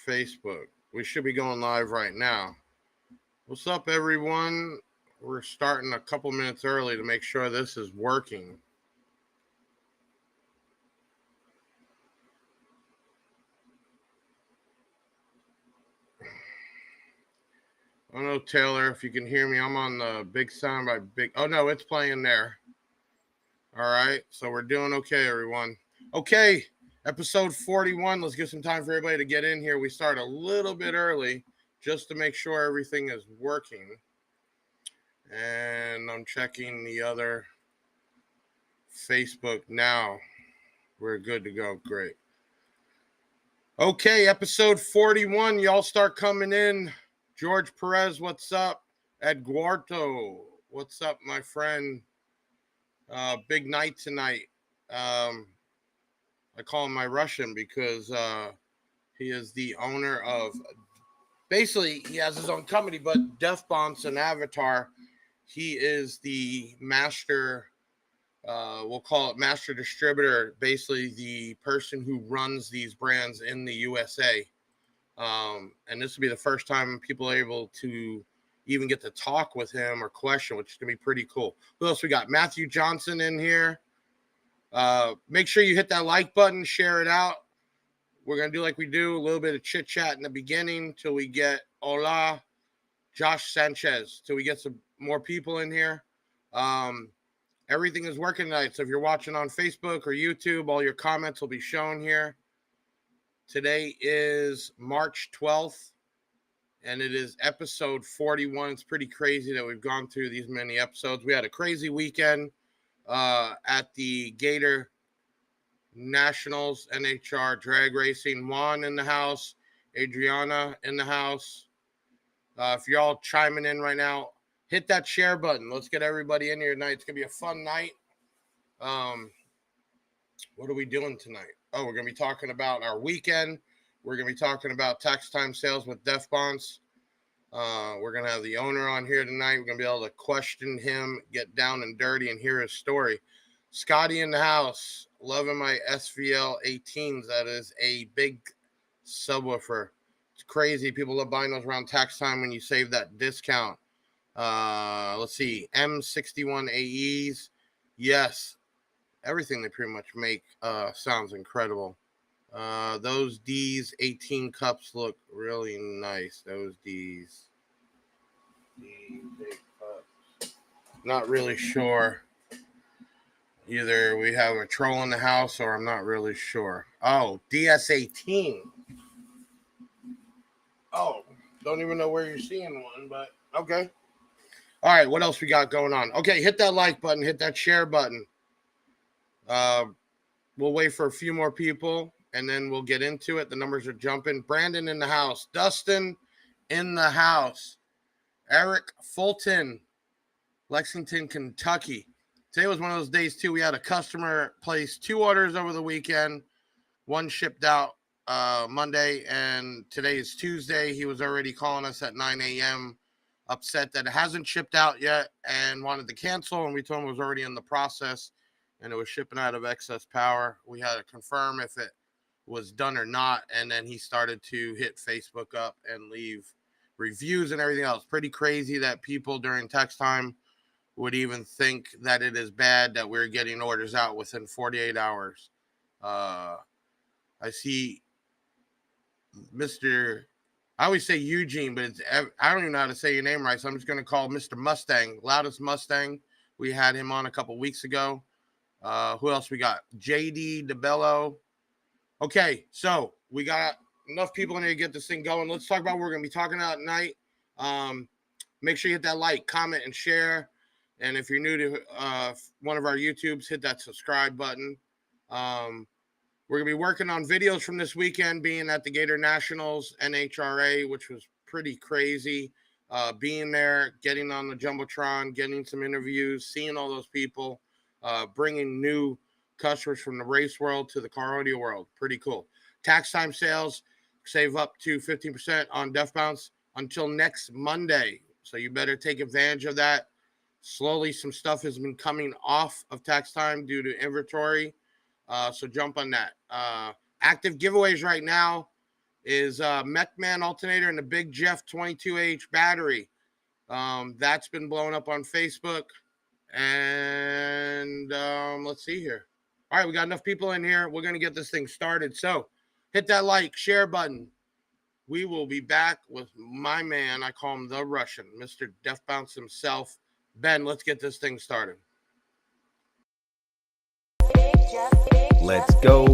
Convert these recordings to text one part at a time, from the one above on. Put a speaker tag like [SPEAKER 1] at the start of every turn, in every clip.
[SPEAKER 1] Facebook. We should be going live right now. What's up, everyone? We're starting a couple minutes early to make sure this is working. I don't know, Taylor, if you can hear me. I'm on the big sound by big. Oh, no, it's playing there. All right. So we're doing okay, everyone. Okay. Episode 41. Let's give some time for everybody to get in here. We start a little bit early just to make sure everything is working. And I'm checking the other Facebook now. We're good to go. Great. Okay, episode 41. Y'all start coming in. George Perez, what's up? Eduardo, what's up, my friend? Big night tonight. I call him my Russian because he is the owner of, basically, he has his own company, but Deaf Bonce and Avatar. He is the master, we'll call it master distributor, basically the person who runs these brands in the USA. And this will be the first time people are able to even get to talk with him or question, which is going to be pretty cool. Who else we got? Matthew Johnson in here. Make sure you hit that like button, share it out. We're going to do like we do, a little bit of chit chat in the beginning till we get Hola, Josh Sanchez, till we get some more people in here. Everything is working tonight. So if you're watching on Facebook or YouTube, all your comments will be shown here. Today is March 12th, and it is episode 41. It's pretty crazy that we've gone through these many episodes. We had a crazy weekend at the Gator Nationals NHR drag racing. Juan in the house, Adriana in the house. If you're all chiming in right now, hit that share button. Let's get everybody in here tonight. It's going to be a fun night. What are we doing tonight? Oh, we're going to be talking about our weekend. We're going to be talking about tax time sales with Deaf Bonce. We're going to have the owner on here tonight. We're going to be able to question him, get down and dirty, and hear his story. Scotty in the house, loving my SVL 18s. That is a big subwoofer. It's crazy. People love buying those around tax time when you save that discount. Let's see. M61 AEs. Yes. Everything they pretty much make sounds incredible. Those D's 18 cups look really nice. Those D's big cups. Not really sure. Either we have a troll in the house or I'm not really sure. Oh, DS18. Oh, don't even know where you're seeing one, but okay. All right, what else we got going on? Okay, hit that like button, hit that share button. We'll wait for a few more people, and then we'll get into it. The numbers are jumping. Brandon in the house. Dustin in the house. Eric Fulton, Lexington, Kentucky. Today was one of those days, too. We had a customer place 2 orders over the weekend. One shipped out Monday, and today is Tuesday. He was already calling us at 9 a.m., upset that it hasn't shipped out yet and wanted to cancel, and we told him it was already in the process. And it was shipping out of excess power. We had to confirm if it was done or not. And then he started to hit Facebook up and leave reviews and everything else. Pretty crazy that people during tax time would even think that it is bad that we're getting orders out within 48 hours. I see Mr. I always say Eugene, but I don't even know how to say your name right. So I'm just going to call Mr. Mustang, Loudest Mustang. We had him on a couple weeks ago. Who else we got? JD DeBello. Okay, so we got enough people in here to get this thing going. Let's talk about what we're going to be talking about tonight. Make sure you hit that like, comment, and share. And if you're new to one of our YouTubes, hit that subscribe button. We're going to be working on videos from this weekend, being at the Gator Nationals NHRA, which was pretty crazy. Being there, getting on the Jumbotron, getting some interviews, seeing all those people. Bringing new customers from the race world to the car audio world. Pretty cool. Tax time sales, save up to 15% on Deaf Bonce until next Monday. So you better take advantage of that. Slowly, some stuff has been coming off of tax time due to inventory. So jump on that. Active giveaways right now is Mechman alternator and the Big Jeff 22H battery. That's been blowing up on Facebook. And let's see here. All right, we got enough people in here. We're going to get this thing started. So hit that like, share button. We will be back with my man. I call him the Russian, Mr. Deaf Bonce himself. Ben, let's get this thing started.
[SPEAKER 2] Let's go.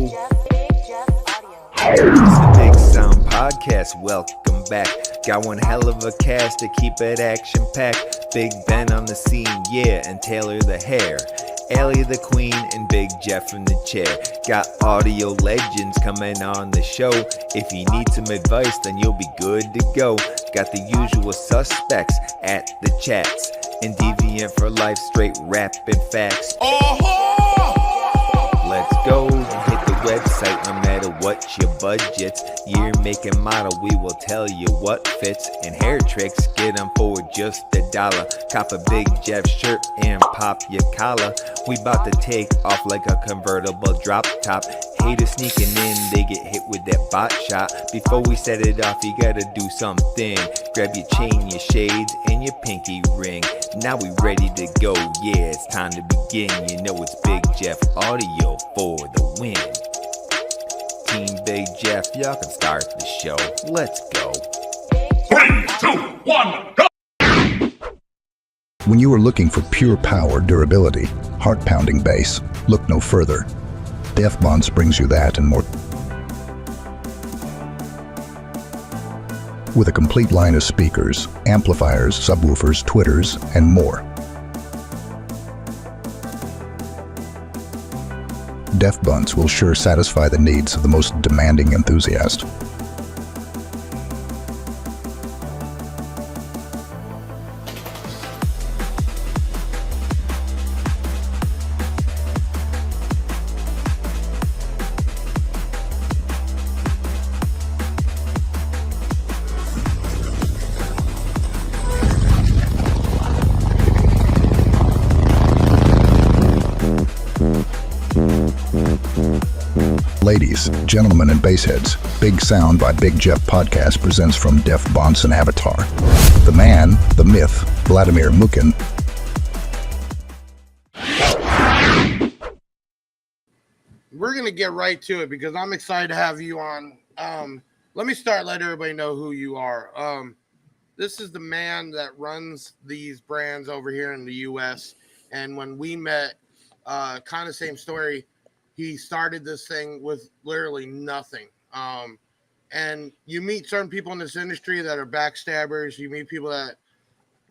[SPEAKER 2] It's the Big Sound Podcast. Welcome back. Got one hell of a cast to keep it action-packed. Big Ben on the scene, yeah, and Taylor the hair. Allie the queen and Big Jeff in the chair. Got audio legends coming on the show. If you need some advice, then you'll be good to go. Got the usual suspects at the chats. And Deviant for life, straight rapping facts. Let's go. Hit the website no matter what your budget. Year, make, and model, we will tell you what fits. And hair tricks, get them for just $1. Cop a Big Jeff shirt and pop your collar. We bout to take off like a convertible drop top. Haters sneaking in, they get hit with that bot shot. Before we set it off, you gotta do something. Grab your chain, your shades, and your pinky ring. Now we ready to go, yeah, it's time to begin. You know it's Big Jeff audio for the win. Team Big Jeff, y'all can start the show. Let's go.
[SPEAKER 3] 3, 2, 1, go!
[SPEAKER 4] When you are looking for pure power, durability, heart-pounding bass, look no further. Deaf Bonce brings you that and more. With a complete line of speakers, amplifiers, subwoofers, tweeters, and more. Deaf Bonce will sure satisfy the needs of the most demanding enthusiast. Ladies, gentlemen, and bassheads, Big Sound by Big Jeff podcast presents from Deaf Bonce and Avatar. The man, the myth, Vladimir Mukhin.
[SPEAKER 1] We're going to get right to it because I'm excited to have you on. Let me start, let everybody know who you are. This is the man that runs these brands over here in the U.S. And when we met, kind of same story. He started this thing with literally nothing. And you meet certain people in this industry that are backstabbers. You meet people that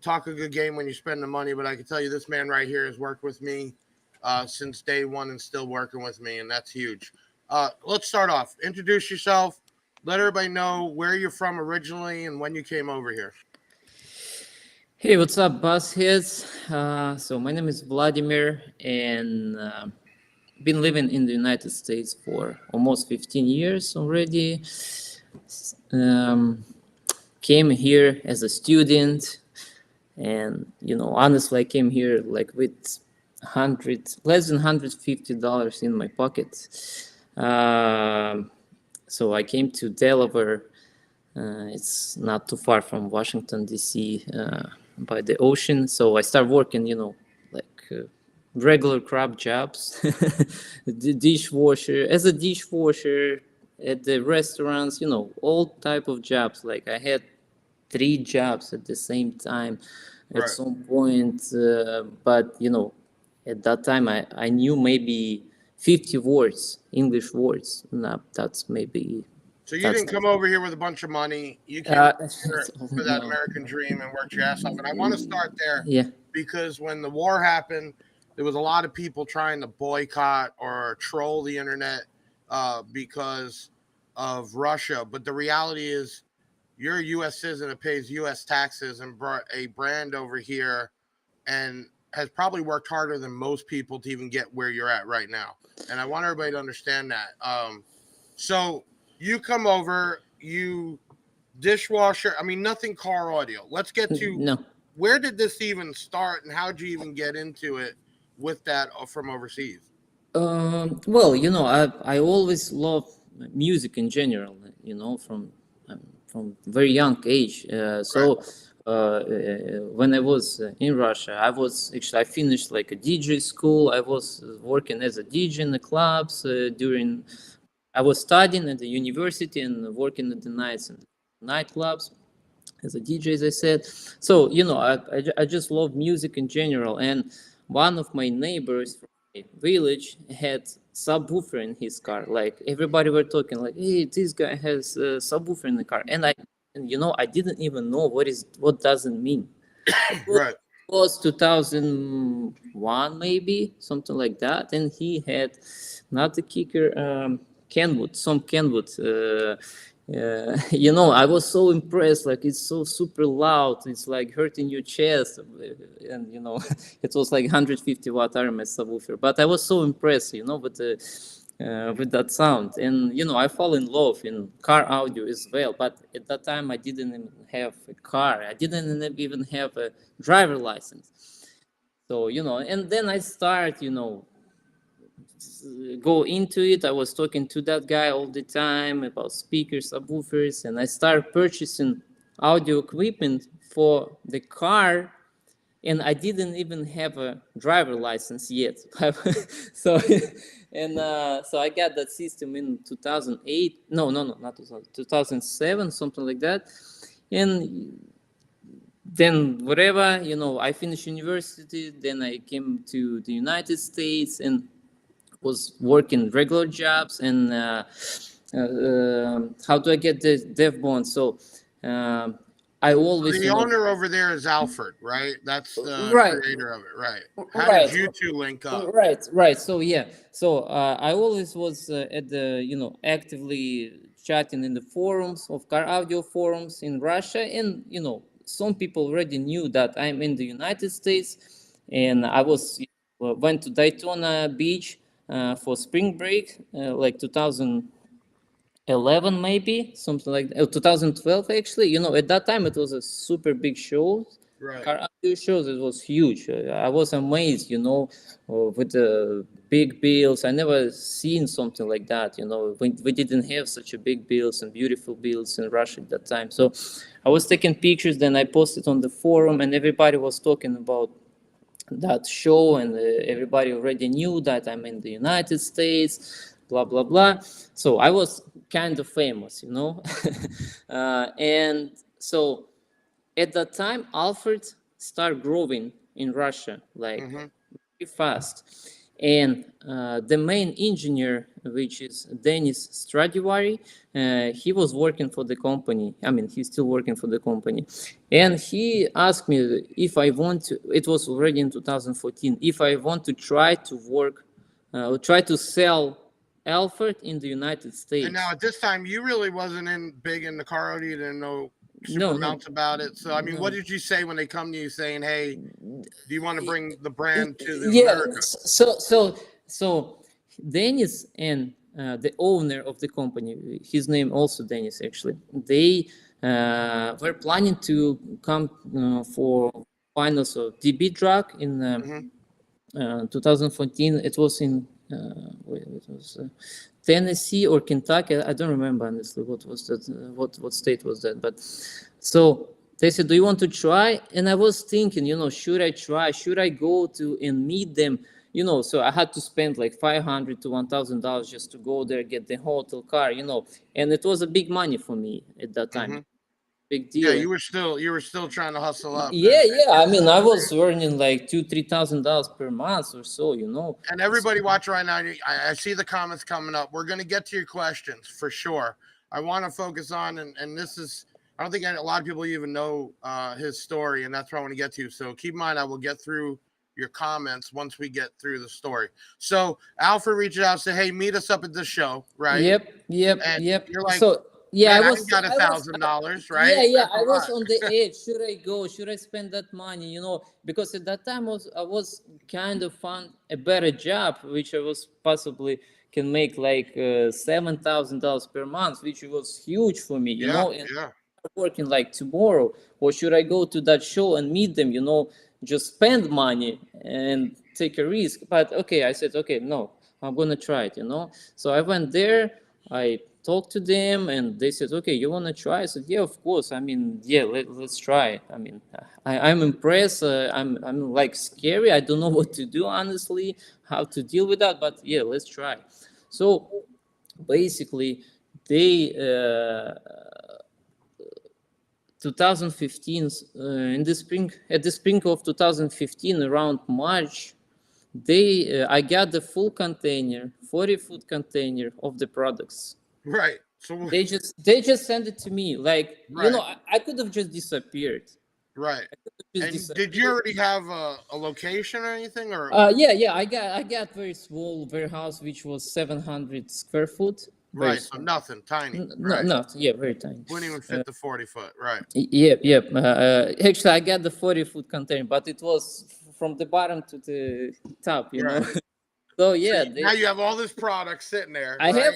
[SPEAKER 1] talk a good game when you spend the money. But I can tell you this man right here has worked with me since day one and still working with me. And that's huge. Let's start off. Introduce yourself. Let everybody know where you're from originally and when you came over here.
[SPEAKER 5] Hey, what's up, Buzzheads? So my name is Vladimir, and been living in the United States for almost 15 years already. Came here as a student, and honestly, I came here like with less than $150 in my pocket. So I came to Delaware. It's not too far from Washington D.C. By the ocean. So I started working, regular crap jobs, the dishwasher, as a dishwasher at the restaurants, all type of jobs. Like I had 3 jobs at the same time at some point. But, at that time I knew maybe 50 words, English words. No, that's maybe.
[SPEAKER 1] So you didn't come over here with a bunch of money. You came for that American dream and worked your ass off. And I want to start there because when the war happened, there was a lot of people trying to boycott or troll the internet because of Russia. But the reality is you're a U.S. citizen that pays U.S. taxes and brought a brand over here and has probably worked harder than most people to even get where you're at right now. And I want everybody to understand that. So you come over, you dishwasher, nothing car audio. Let's get to where did this even start and how did you even get into it with that from overseas?
[SPEAKER 5] Well, I always love music in general, you know, from very young age. When I was in Russia, I finished like a DJ school. I was working as a DJ in the clubs during. I was studying at the university and working at the nights and nightclubs as a DJ, as I said. So, you know, I just love music in general. And one of my neighbors from my village had subwoofer in his car. Like everybody were talking like, hey, this guy has a subwoofer in the car. And you know, I didn't even know what does it mean.
[SPEAKER 1] Right.
[SPEAKER 5] It was 2001 maybe, something like that. And he had not the kicker, some Kenwood. You know, I was so impressed. Like it's so super loud. It's like hurting your chest, and you know, it was like 150-watt RMS subwoofer. But I was so impressed, you know, with that sound. And you know, I fall in love in car audio as well. But at that time, I didn't even have a car. I didn't even have a driver license. So you know, and then I start, you know, go into it. I was talking to that guy all the time about speakers, subwoofers, and I started purchasing audio equipment for the car, and I didn't even have a driver license yet. So so I got that system in 2008. No, not 2007, something like that. And then whatever, you know, I finished university, then I came to the United States and was working regular jobs. And how do I get the Deaf Bonce? So I always,
[SPEAKER 1] The
[SPEAKER 5] you know,
[SPEAKER 1] owner over there is Alfred, right? That's the
[SPEAKER 5] Right.
[SPEAKER 1] creator of it, right? How
[SPEAKER 5] Right.
[SPEAKER 1] did you two link up?
[SPEAKER 5] Right. So yeah, so I always was at the, you know, actively chatting in the forums of car audio forums in Russia, and you know, some people already knew that I'm in the United States, and I went to Daytona Beach for spring break, like 2011 maybe, something like 2012 actually. You know, at that time it was a super big show.
[SPEAKER 1] Right.
[SPEAKER 5] Car audio shows, it was huge. I was amazed, you know, with the big bills. I never seen something like that, you know. We didn't have such a big bills and beautiful bills in Russia at that time. So I was taking pictures, then I posted on the forum, and everybody was talking about that show, and everybody already knew that I'm in the United States, blah blah blah. So I was kind of famous, you know. And so at that time, Alfred started growing in Russia like very fast. And the main engineer, which is Denis Stradivari, he was working for the company. I mean, he's still working for the company. And he asked me if I want to, it was already in 2014, if I want to try to work, try to sell Alfred in the United States.
[SPEAKER 1] And now at this time, you really wasn't big in the car audio. You didn't know super
[SPEAKER 5] No.
[SPEAKER 1] amounts about it. So I mean, what did you say when they come to you saying, "Hey, do you want to bring the brand to America?"
[SPEAKER 5] So Dennis and the owner of the company, his name also Dennis actually, they were planning to come for finals of DB Drag in 2014. It was in Tennessee or Kentucky. I don't remember honestly what was that, what state was that. But so they said, "Do you want to try?" And I was thinking, you know, should I try? Should I go to and meet them? You know, so I had to spend like $500 to $1,000 just to go there, get the hotel, car, you know, and it was a big money for me at that time. Big deal.
[SPEAKER 1] Yeah, you were still trying to hustle up.
[SPEAKER 5] Yeah. I mean, I was earning like $2,000-3,000 per month or so, you know.
[SPEAKER 1] And everybody watch right now. I see the comments coming up. We're going to get to your questions for sure. I want to focus on, and this is, I don't think a lot of people even know his story, and that's what I want to get to. So keep in mind, I will get through your comments once we get through the story. So Alfred reached out and said, "Hey, meet us up at this show," right?
[SPEAKER 5] Yep.
[SPEAKER 1] And you're like,
[SPEAKER 5] so yeah,
[SPEAKER 1] "Man,
[SPEAKER 5] I was
[SPEAKER 1] got $1,000, right?"
[SPEAKER 5] Yeah, I was on the edge. Should I go? Should I spend that money? You know, because at that time I was kind of found a better job, which I was possibly can make like $7,000 per month, which was huge for me. You know, and working like tomorrow, or should I go to that show and meet them? You know, just spend money and take a risk. But okay, I said, okay, no, I'm gonna try it. You know, so I went there. I talked to them and they said, okay, you want to try? I said, yeah, of course. I mean, yeah, let's try it. I mean, I'm impressed. I'm like scary. I don't know what to do, honestly, how to deal with that. But yeah, let's try. So basically, they 2015 in the spring, at the spring of 2015, around March, they I got the full container, 40-foot container of the products.
[SPEAKER 1] Right. So
[SPEAKER 5] They just sent it to me, like,
[SPEAKER 1] right.
[SPEAKER 5] I could have just disappeared.
[SPEAKER 1] Right.
[SPEAKER 5] Just
[SPEAKER 1] And did
[SPEAKER 5] disappeared.
[SPEAKER 1] you already have a location or anything, or
[SPEAKER 5] Yeah, I got very small warehouse which was 700 square foot. Very
[SPEAKER 1] right? So
[SPEAKER 5] small.
[SPEAKER 1] nothing, tiny.
[SPEAKER 5] No,
[SPEAKER 1] Right.
[SPEAKER 5] no, yeah, very tiny.
[SPEAKER 1] Wouldn't even fit the 40-foot. Right.
[SPEAKER 5] Yep. Actually, I got the 40-foot container, but it was from the bottom to the top,
[SPEAKER 1] Right.
[SPEAKER 5] So yeah,
[SPEAKER 1] Now you have all this product sitting there.
[SPEAKER 5] I
[SPEAKER 1] right?
[SPEAKER 5] have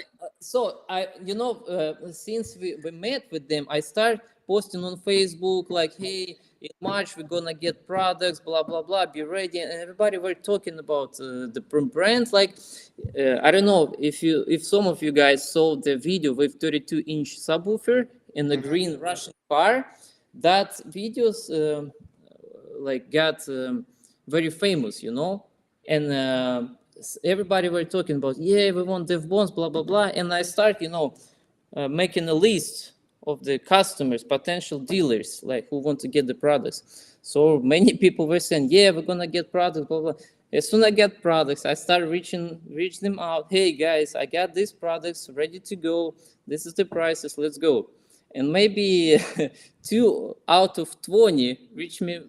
[SPEAKER 5] since we met with them, I start posting on Facebook like, hey, in March we're gonna get products, blah blah blah, be ready, and everybody were talking about the brand. Like, I don't know if some of you guys saw the video with 32-inch subwoofer in the green Russian car. That videos like got very famous, and everybody were talking about, yeah, we want Deaf Bonce, blah blah blah, and I start making a list of the customers, potential dealers, like who want to get the products. So many people were saying, yeah, we're gonna get products, blah blah. As soon as I get products, I start reach them out. Hey guys, I got these products ready to go. This is the prices. Let's go. And maybe 2 out of 20 reach me,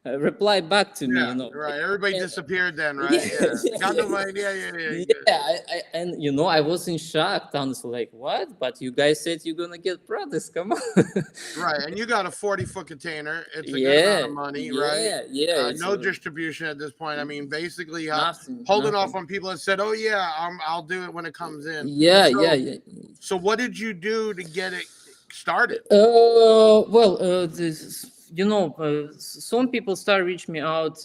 [SPEAKER 5] reply back to me.
[SPEAKER 1] Right. Everybody
[SPEAKER 5] And-
[SPEAKER 1] disappeared then, right?
[SPEAKER 5] Yeah,
[SPEAKER 1] Yeah. Got no idea. Yeah.
[SPEAKER 5] and I was in shock, honestly, like, what? But you guys said you're gonna get products. Come on.
[SPEAKER 1] Right. And you got a 40-foot container. It's a good
[SPEAKER 5] Yeah,
[SPEAKER 1] amount of money, right?
[SPEAKER 5] yeah, it's
[SPEAKER 1] No
[SPEAKER 5] a-
[SPEAKER 1] distribution at this point. I mean, basically
[SPEAKER 5] Nothing,
[SPEAKER 1] holding off
[SPEAKER 5] nothing.
[SPEAKER 1] on people that said, "Oh yeah, I'll do it when it comes in."
[SPEAKER 5] Yeah,
[SPEAKER 1] So-
[SPEAKER 5] yeah.
[SPEAKER 1] So what did you do to get it started?
[SPEAKER 5] Well, some people start reaching me out,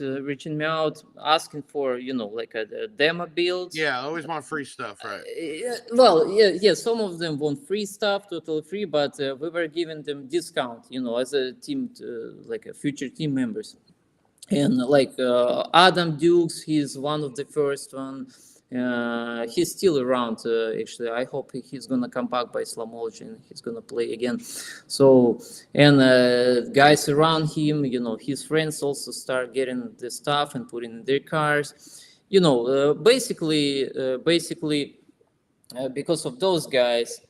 [SPEAKER 5] asking for, like a demo build.
[SPEAKER 1] Yeah, I always want free stuff, right?
[SPEAKER 5] Yeah. Some of them want free stuff, totally free, but we were giving them discount, as a team, like a future team members. And like Adam Dukes, he's one of the first one. He's still around. Actually, I hope he's gonna come back by Islamology and he's gonna play again. So, and guys around him, his friends also start getting the stuff and putting in their cars. Basically, because of those guys,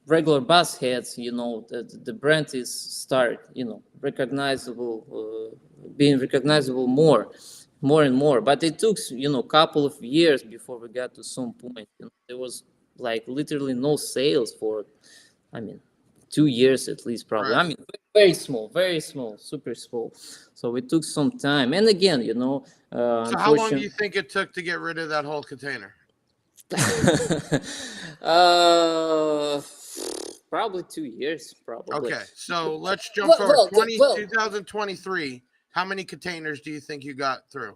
[SPEAKER 5] regular bus heads, the brand is start, recognizable, being recognizable more and more. But it took, couple of years before we got to some point. There was like literally no sales for, 2 years at least, probably.
[SPEAKER 1] Right.
[SPEAKER 5] Very small, super small. So it took some time. And again,
[SPEAKER 1] So how long do you think it took to get rid of that whole container?
[SPEAKER 5] Probably 2 years, probably.
[SPEAKER 1] Okay, so let's jump forward. 2023. How many containers do you think you got through?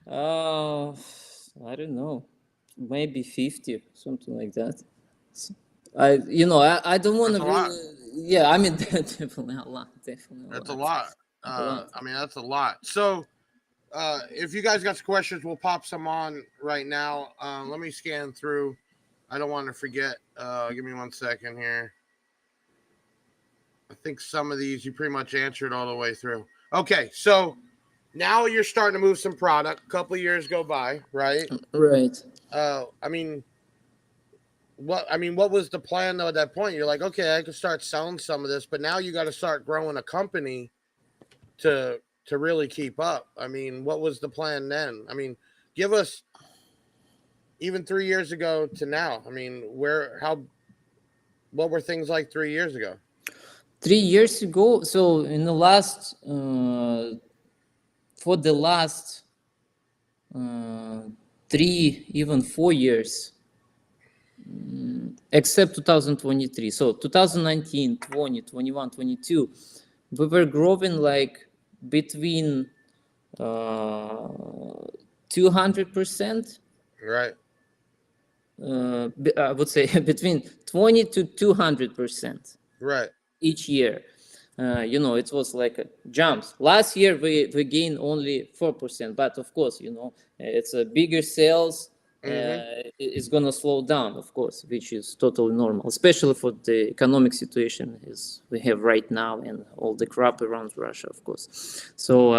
[SPEAKER 5] I don't know, maybe 50, something like that. I don't want to
[SPEAKER 1] That's a lot.
[SPEAKER 5] really. Yeah, definitely a lot. Definitely.
[SPEAKER 1] That's a lot.
[SPEAKER 5] lot.
[SPEAKER 1] That's a lot. So, if you guys got some questions, we'll pop some on right now. Let me scan through. I don't want to forget. Give me 1 second here. I think some of these you pretty much answered all the way through. Okay, so now you're starting to move some product. A couple of years go by, right?
[SPEAKER 5] Right.
[SPEAKER 1] What was the plan though at that point? You're like, okay, I can start selling some of this, but now you got to start growing a company to really keep up. What was the plan then? Give us even 3 years ago to now. What were things like 3 years ago?
[SPEAKER 5] 3 years ago, so in the last for the last 3, even 4 years, except 2023, so 2019, 20, 21, 22, we were growing like between 200%.
[SPEAKER 1] Right.
[SPEAKER 5] I would say between 20 to 200%
[SPEAKER 1] Right.
[SPEAKER 5] each year. It was like jumps. Last year we gained only 4%, but of course, it's a bigger sales. It's gonna slow down, of course, which is totally normal, especially for the economic situation as we have right now and all the crap around Russia, of course. So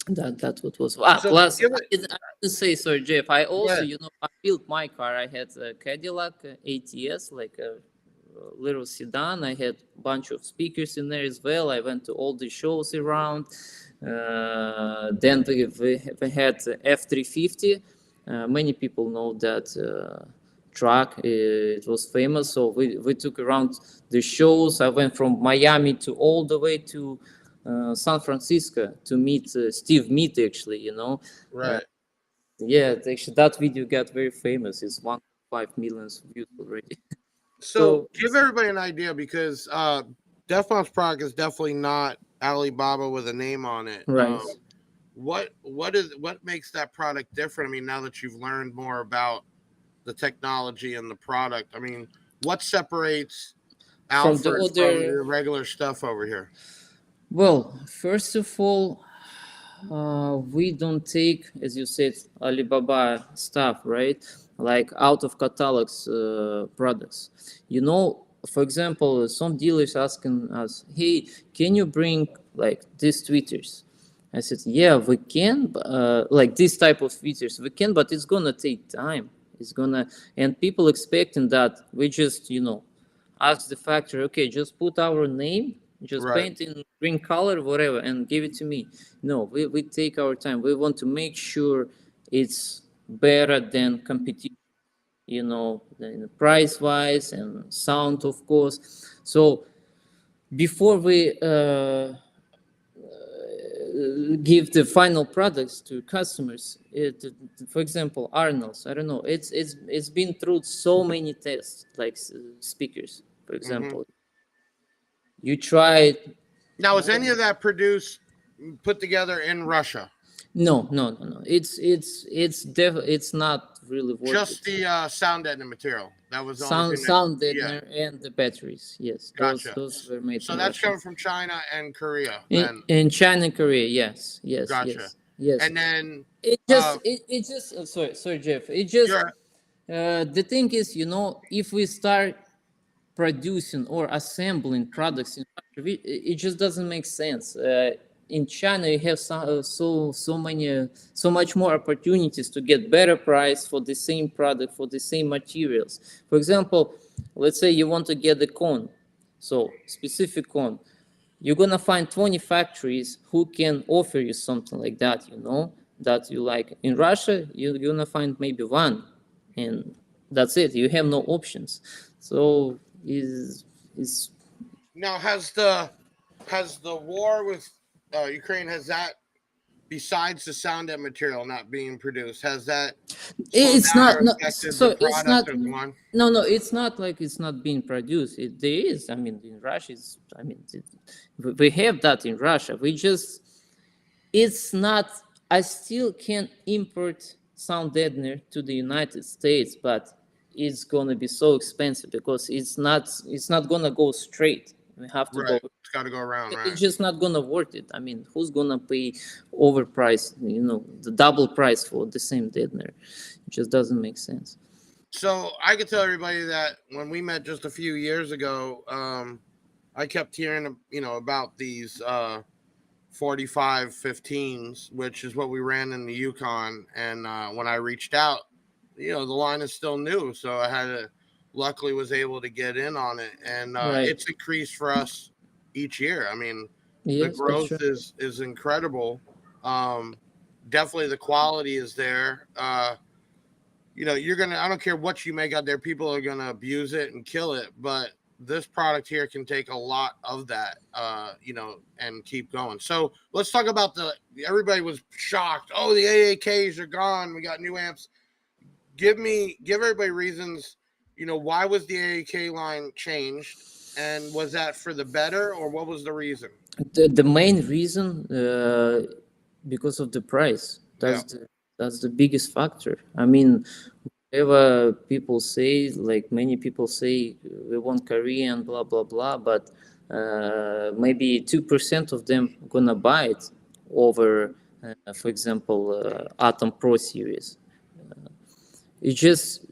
[SPEAKER 5] that's what was.
[SPEAKER 1] So
[SPEAKER 5] Plus,
[SPEAKER 1] give
[SPEAKER 5] I
[SPEAKER 1] it.
[SPEAKER 5] didn't say, sorry, Jeff. I
[SPEAKER 1] Go
[SPEAKER 5] also,
[SPEAKER 1] ahead.
[SPEAKER 5] I built my car. I had a Cadillac ATS, like a little sedan. I had a bunch of speakers in there as well. I went to all the shows around. Then we had F-350. Many people know that truck. It was famous. So we took around the shows. I went from Miami to all the way to San Francisco to meet Steve Mead, actually,
[SPEAKER 1] Right.
[SPEAKER 5] Yeah, actually, that video got very famous. It's 1.5 million views already.
[SPEAKER 1] So
[SPEAKER 5] So,
[SPEAKER 1] give everybody an idea because Deaf Bonce product is definitely not Alibaba with a name on it.
[SPEAKER 5] right.
[SPEAKER 1] What makes that product different? I mean, now that you've learned more about the technology and the product, I mean, what separates
[SPEAKER 5] From the
[SPEAKER 1] Alfred from
[SPEAKER 5] other,
[SPEAKER 1] the regular stuff over here?
[SPEAKER 5] well, first of all, we don't take, as you said, Alibaba stuff, right? Like out of catalogs products. For example, some dealers asking us, "Hey, can you bring like these tweeters?" I said, "Yeah, we can. Like this type of features, we can, but it's gonna take time. And people expecting that we just, ask the factory, okay, just put our name, just
[SPEAKER 1] Right.
[SPEAKER 5] paint in green color, whatever, and give it to me. No, we take our time. We want to make sure it's better than competition, price wise and sound, of course. So before we give the final products to customers, for example, Arnold's, I don't know, it's been through so many tests, like speakers, for
[SPEAKER 1] Hmm.
[SPEAKER 5] example. You try.
[SPEAKER 1] Now, is any of that put together in Russia?
[SPEAKER 5] No. It's not really worth
[SPEAKER 1] Just
[SPEAKER 5] it.
[SPEAKER 1] the sound editing material. That was the only
[SPEAKER 5] Sound
[SPEAKER 1] thing that.
[SPEAKER 5] sound
[SPEAKER 1] Yeah.
[SPEAKER 5] deadener and the batteries. Yes, those
[SPEAKER 1] Gotcha.
[SPEAKER 5] those were made
[SPEAKER 1] So
[SPEAKER 5] in
[SPEAKER 1] that's
[SPEAKER 5] Russia.
[SPEAKER 1] coming from China and Korea.
[SPEAKER 5] In
[SPEAKER 1] Then
[SPEAKER 5] in China and Korea, yes,
[SPEAKER 1] gotcha.
[SPEAKER 5] yes.
[SPEAKER 1] And then
[SPEAKER 5] It just sorry Jeff. It just
[SPEAKER 1] you're
[SPEAKER 5] the thing is, if we start producing or assembling products in Russia, it just doesn't make sense. In China, you have so much more opportunities to get better price for the same product, for the same materials. For example, let's say you want to get a cone, so specific cone. You're gonna find 20 factories who can offer you something like that, that you like. In Russia, you're gonna find maybe one, and that's it. You have no options. So is
[SPEAKER 1] now has the war with Ukraine, has that, besides the sound and material not being produced, has that slowed
[SPEAKER 5] it's
[SPEAKER 1] down
[SPEAKER 5] not,
[SPEAKER 1] or
[SPEAKER 5] no,
[SPEAKER 1] affected the
[SPEAKER 5] so it's
[SPEAKER 1] product
[SPEAKER 5] not,
[SPEAKER 1] as one?
[SPEAKER 5] no, it's not like it's not being produced. There is, I mean, in Russia, we have that in Russia. It's not, I still can import sound deadener to the United States, but it's gonna be so expensive because it's not gonna go straight. We have to
[SPEAKER 1] Right.
[SPEAKER 5] go.
[SPEAKER 1] It's got to go around, right?
[SPEAKER 5] It's just not gonna worth it. I mean, who's gonna pay overpriced, the double price for the same deadener? It just doesn't make sense.
[SPEAKER 1] So I could tell everybody that when we met just a few years ago, I kept hearing, about these 4515s, which is what we ran in the Yukon. And when I reached out, the line is still new, so luckily was able to get in on it, and
[SPEAKER 5] Right.
[SPEAKER 1] it's increased for us each year. I mean, the
[SPEAKER 5] Yes, that's
[SPEAKER 1] growth
[SPEAKER 5] true.
[SPEAKER 1] is incredible. Um, Definitely the quality is there. I don't care what you make out there, people are gonna abuse it and kill it, but this product here can take a lot of that, and keep going. So let's talk about everybody was shocked. Oh, the AAKs are gone. We got new amps. Give everybody reasons, why was the AAK line changed? And was that for the better, or what was the reason?
[SPEAKER 5] The main reason, because of the price.
[SPEAKER 1] Yeah.
[SPEAKER 5] That's the biggest factor. I mean, whatever people say, like many people say, we want Korean, blah blah blah, but maybe 2% of them gonna buy it over, for example, Atom Pro series. It's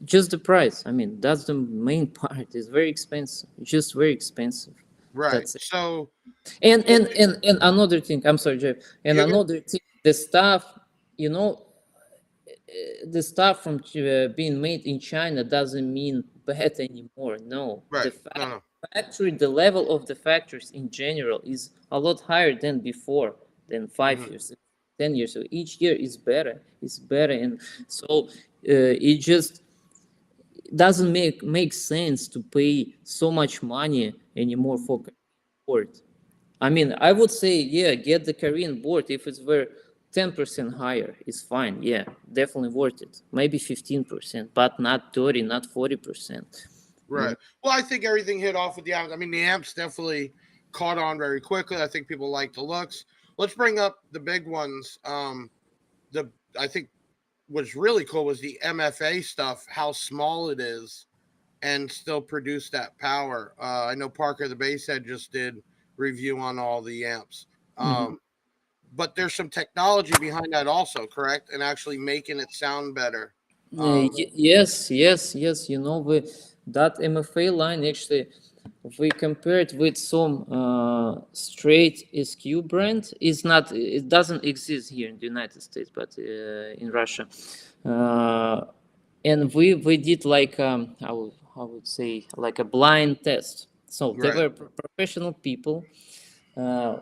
[SPEAKER 5] just the price. I mean, that's the main part. It's very expensive. It's just very expensive.
[SPEAKER 1] Right.
[SPEAKER 5] That's it.
[SPEAKER 1] So
[SPEAKER 5] And another thing. I'm sorry, Jeff. And
[SPEAKER 1] you're gonna,
[SPEAKER 5] another thing, the stuff, you know, the stuff from being made in China doesn't mean bad anymore. No,
[SPEAKER 1] right. No, no.
[SPEAKER 5] factory, the level of the factories in general is a lot higher than before, than
[SPEAKER 1] Mhm.
[SPEAKER 5] 5 years, 10 years. So each year is better. It's better, and so it just doesn't make sense to pay so much money anymore for board. I mean, I would say, yeah, get the Korean board if it's very 10% higher. It's fine. Yeah, definitely worth it. Maybe 15%, but not 30, not 40%.
[SPEAKER 1] Right. Well, I think everything hit off with the amps. I mean, the amps definitely caught on very quickly. I think people like the looks. Let's bring up the big ones. The I think what's really cool was the MFA stuff, how small it is and still produce that power. I know Parker the Basshead just did review on all the amps.
[SPEAKER 5] Mhm.
[SPEAKER 1] But there's some technology behind that also, correct? And actually making it sound better. Um,
[SPEAKER 5] Yes, yes, yes. You know, that MFA line actually, we compared with some straight SQ brand. It's not, it doesn't exist here in the United States, but in Russia. Uh, and we did like I would say like a blind test. So they
[SPEAKER 1] right.
[SPEAKER 5] were professional people,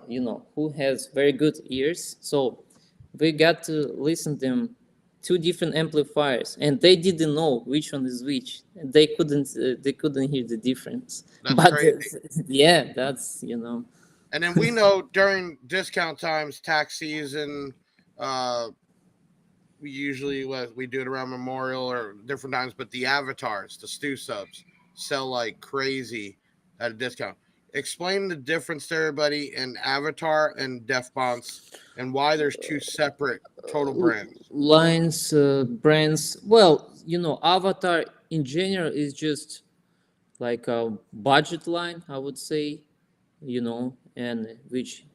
[SPEAKER 5] you know, who has very good ears. So we got to listen them two different amplifiers, and they didn't know which one is which. They couldn't hear the difference.
[SPEAKER 1] That's
[SPEAKER 5] But
[SPEAKER 1] crazy.
[SPEAKER 5] yeah, that's, you know.
[SPEAKER 1] And then we know during discount times, tax season, uh, we usually we do it around Memorial or different times, but the avatars, the stew subs, sell like crazy at a discount. Explain the difference to everybody in Avatar and Deaf Bonce and why there's two separate total brands.
[SPEAKER 5] Lines, brands. Well, you know, Avatar in general is just like a budget line, I would say, you know, and which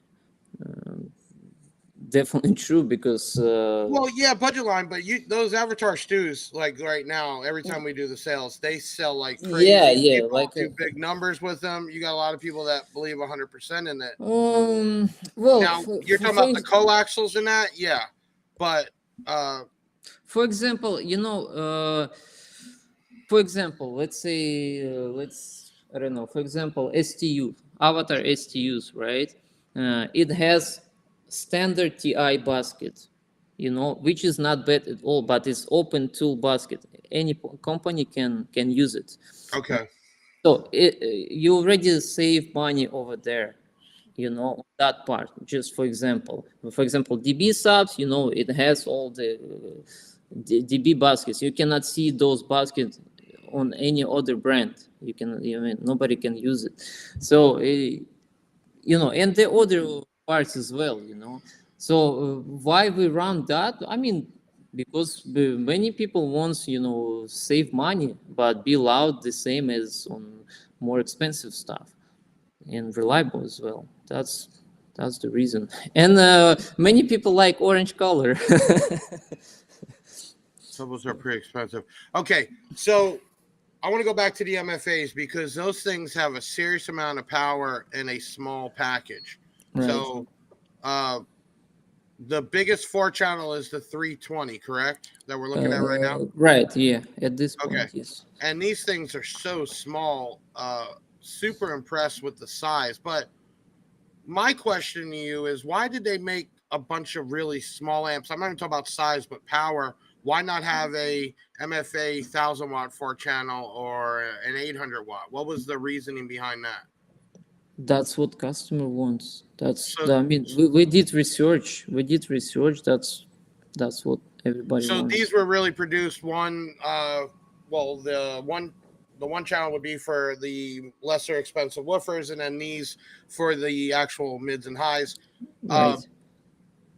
[SPEAKER 5] definitely true because
[SPEAKER 1] Well, yeah, budget line, but you those Avatar stews, like right now, every time we do the sales, they sell like
[SPEAKER 5] yeah,
[SPEAKER 1] crazy.
[SPEAKER 5] yeah,
[SPEAKER 1] People
[SPEAKER 5] like
[SPEAKER 1] do big numbers with them. You got a lot of people that believe 100% in it.
[SPEAKER 5] well,
[SPEAKER 1] Now you're talking about the coaxials in that, yeah, but
[SPEAKER 5] for example, you know, for example, let's say, I don't know, for example, STU, Avatar STUs, right? It has standard TI basket, you know, which is not bad at all, but it's open tool basket. Any company can use it.
[SPEAKER 1] okay,
[SPEAKER 5] So you already save money over there, you know, on that part. Just for example, DB subs, you know, it has all the DB baskets. You cannot see those baskets on any other brand. You can, I mean, nobody can use it. So you know, and the other parts as well, you know. So why we run that? I mean, because many people wants, you know, save money but be loud the same as on more expensive stuff and reliable as well. That's the reason. And many people like orange color.
[SPEAKER 1] those are pretty expensive. Okay, so I want to go back to the MFAs because those things have a serious amount of power in a small package.
[SPEAKER 5] Right.
[SPEAKER 1] So, the biggest four channel is the 320, correct? That we're looking at right now.
[SPEAKER 5] Right. Yeah. At this
[SPEAKER 1] Okay.
[SPEAKER 5] point, yes.
[SPEAKER 1] And these things are so small. Super impressed with the size. But my question to you is why did they make a bunch of really small amps? I'm not even talking about size, but power. Why not have a MFA 1000 watt four channel or an 800 watt? What was the reasoning behind that?
[SPEAKER 5] That's what customer wants.
[SPEAKER 1] So,
[SPEAKER 5] I mean, we did research. We did research. That's what everybody
[SPEAKER 1] so
[SPEAKER 5] wants.
[SPEAKER 1] these were really produced well, the one channel would be for the lesser expensive woofers, and then these for the actual mids and highs. Uh,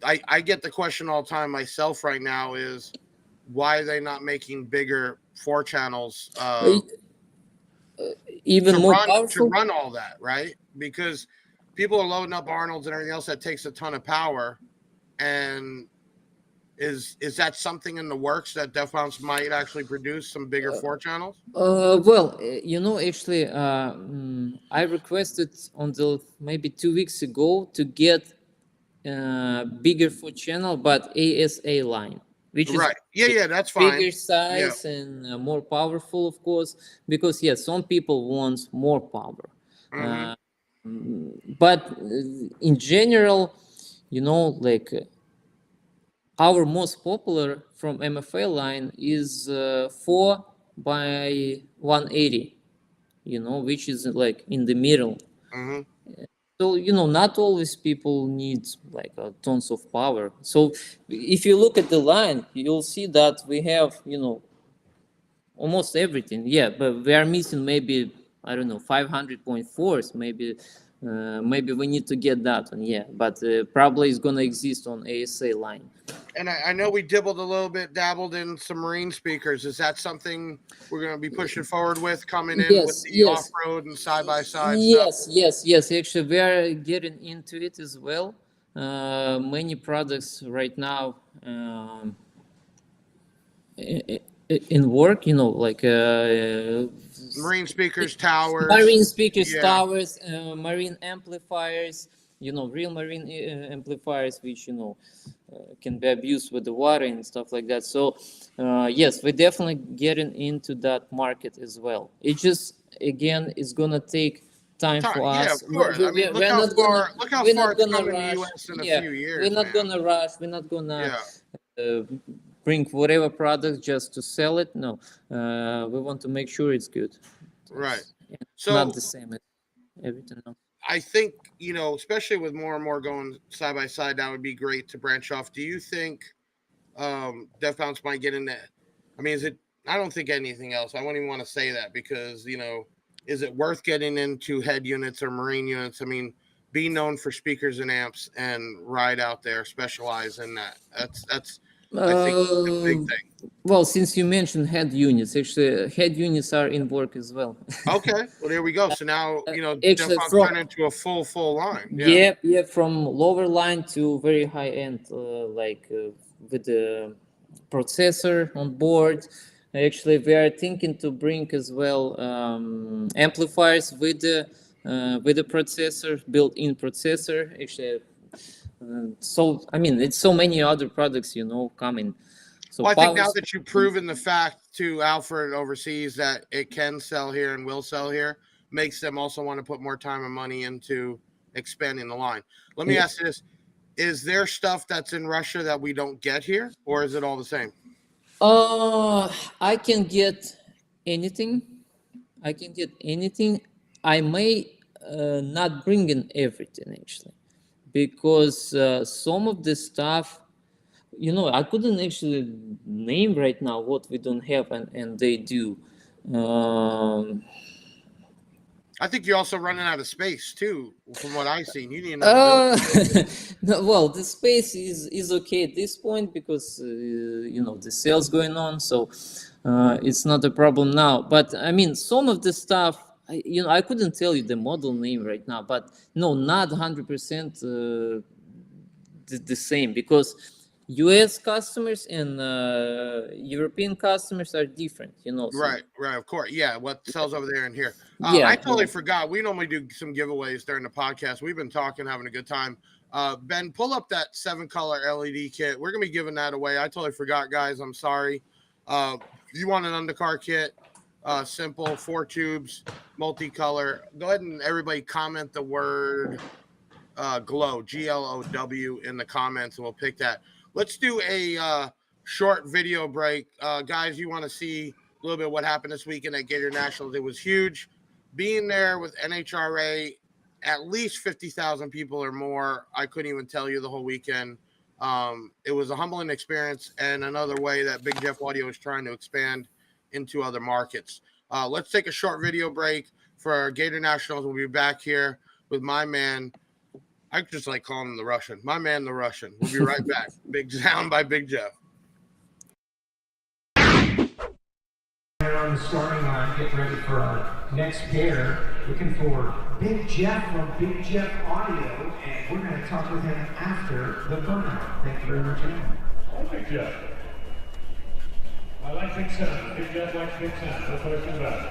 [SPEAKER 5] Right.
[SPEAKER 1] I get the question all the time myself right now is why are they not making bigger 4 channels
[SPEAKER 5] Even
[SPEAKER 1] to
[SPEAKER 5] more
[SPEAKER 1] run
[SPEAKER 5] powerful.
[SPEAKER 1] all that, right? Because people are loading up Arnold's and everything else that takes a ton of power. And is that something in the works that Deaf Bonce might actually produce some bigger 4 channels?
[SPEAKER 5] Well, actually, I requested maybe 2 weeks ago to get bigger 4 channel, but ASA line, which is
[SPEAKER 1] Right. Yeah, that's fine.
[SPEAKER 5] bigger size and more powerful, of course, because some people want more power.
[SPEAKER 1] Mhm.
[SPEAKER 5] But in general, like our most popular from MFA line is 4 by 180, which is like in the middle.
[SPEAKER 1] Mhm.
[SPEAKER 5] So not always people need like tons of power. So if you look at the line, you'll see that we have almost everything. Yeah, but we are missing maybe, I don't know, 500.4s. Maybe we need to get that one. Yeah, but probably it's gonna exist on ASA line.
[SPEAKER 1] And I know we dabbled in some marine speakers. Is that something we're going to be pushing forward with, coming in with
[SPEAKER 5] Yes,
[SPEAKER 1] the
[SPEAKER 5] yes,
[SPEAKER 1] off-road and side-by-side stuff?
[SPEAKER 5] yes. Actually, we are getting into it as well. Many products right now in work, like
[SPEAKER 1] Marine speakers, towers.
[SPEAKER 5] marine speakers,
[SPEAKER 1] Yeah.
[SPEAKER 5] towers, marine amplifiers, real marine amplifiers, which can be abused with the water and stuff like that. So yes, we're definitely getting into that market as well. It just, again, is gonna take time for
[SPEAKER 1] Yeah,
[SPEAKER 5] us.
[SPEAKER 1] of course. I mean, look how far it's come in the
[SPEAKER 5] Rush.
[SPEAKER 1] U.S. in a
[SPEAKER 5] Yeah,
[SPEAKER 1] few
[SPEAKER 5] we're
[SPEAKER 1] years,
[SPEAKER 5] not
[SPEAKER 1] man.
[SPEAKER 5] gonna rush. We're not gonna
[SPEAKER 1] Yeah.
[SPEAKER 5] uh, bring whatever product just to sell it. No, we want to make sure it's good.
[SPEAKER 1] Right.
[SPEAKER 5] It's not
[SPEAKER 1] So
[SPEAKER 5] the same as everything else.
[SPEAKER 1] I think, especially with more and more going side by side, that would be great to branch off. Do you think Deaf Bounce might get in that? I mean, I don't think anything else. I wouldn't even want to say that because, is it worth getting into head units or marine units? I mean, be known for speakers and amps and ride out there, specialize in that. That's I think the big thing.
[SPEAKER 5] Well, since you mentioned head units, actually, head units are in work as well.
[SPEAKER 1] Okay, well there we go. So now Deaf
[SPEAKER 5] Actually,
[SPEAKER 1] Bounce
[SPEAKER 5] from
[SPEAKER 1] turned into a full line. Yeah.
[SPEAKER 5] yeah, from lower line to very high end, with the processor on board. Actually, we are thinking to bring as well amplifiers with the processor, built-in processor. Actually, so I mean, it's so many other products, coming. So
[SPEAKER 1] Well, I think
[SPEAKER 5] power.
[SPEAKER 1] now that you've proven the fact to Alfred overseas that it can sell here and will sell here, makes them also want to put more time and money into expanding the line. Let me ask you this. Is there stuff that's in Russia that we don't get here, or is it all the same?
[SPEAKER 5] I can get anything. I can get anything. I may not bring in everything actually, because some of the stuff, I couldn't actually name right now what we don't have and they do. Um,
[SPEAKER 1] I think you're also running out of space too, from what I've seen. You need another building.
[SPEAKER 5] no, well, the space is okay at this point because the sales going on, so it's not a problem now. But I mean, some of the stuff, I couldn't tell you the model name right now, but no, not 100% the same, because US customers and European customers are different, so
[SPEAKER 1] Right, of course. Yeah, what sells over there and here.
[SPEAKER 5] yeah,
[SPEAKER 1] I totally forgot. We normally do some giveaways during the podcast. We've been talking, having a good time. Ben, pull up that 7-color LED kit. We're gonna be giving that away. I totally forgot, guys. I'm sorry. If you want an undercar kit, simple, 4 tubes, multicolor. Go ahead and everybody comment the word glow, GLOW, in the comments, and we'll pick that. Let's do a short video break. Guys, you want to see a little bit what happened this weekend at Gator Nationals. It was huge. Being there with NHRA, at least 50,000 people or more. I couldn't even tell you the whole weekend. It was a humbling experience and another way that Big Jeff Audio is trying to expand into other markets. Let's take a short video break for Gator Nationals. We'll be back here with my man. I just like calling him the Russian. My man, the Russian. We'll be right back. Big Sound by Big Jeff.
[SPEAKER 6] on the starting line, getting ready for our next pair. Looking for Big Jeff from Big Jeff Audio, and we're going to talk with him after the burnout. Thank you very much, Alan.
[SPEAKER 7] I like Big Jeff. I like big sound. Big Jeff likes big sound. That's what I think about it.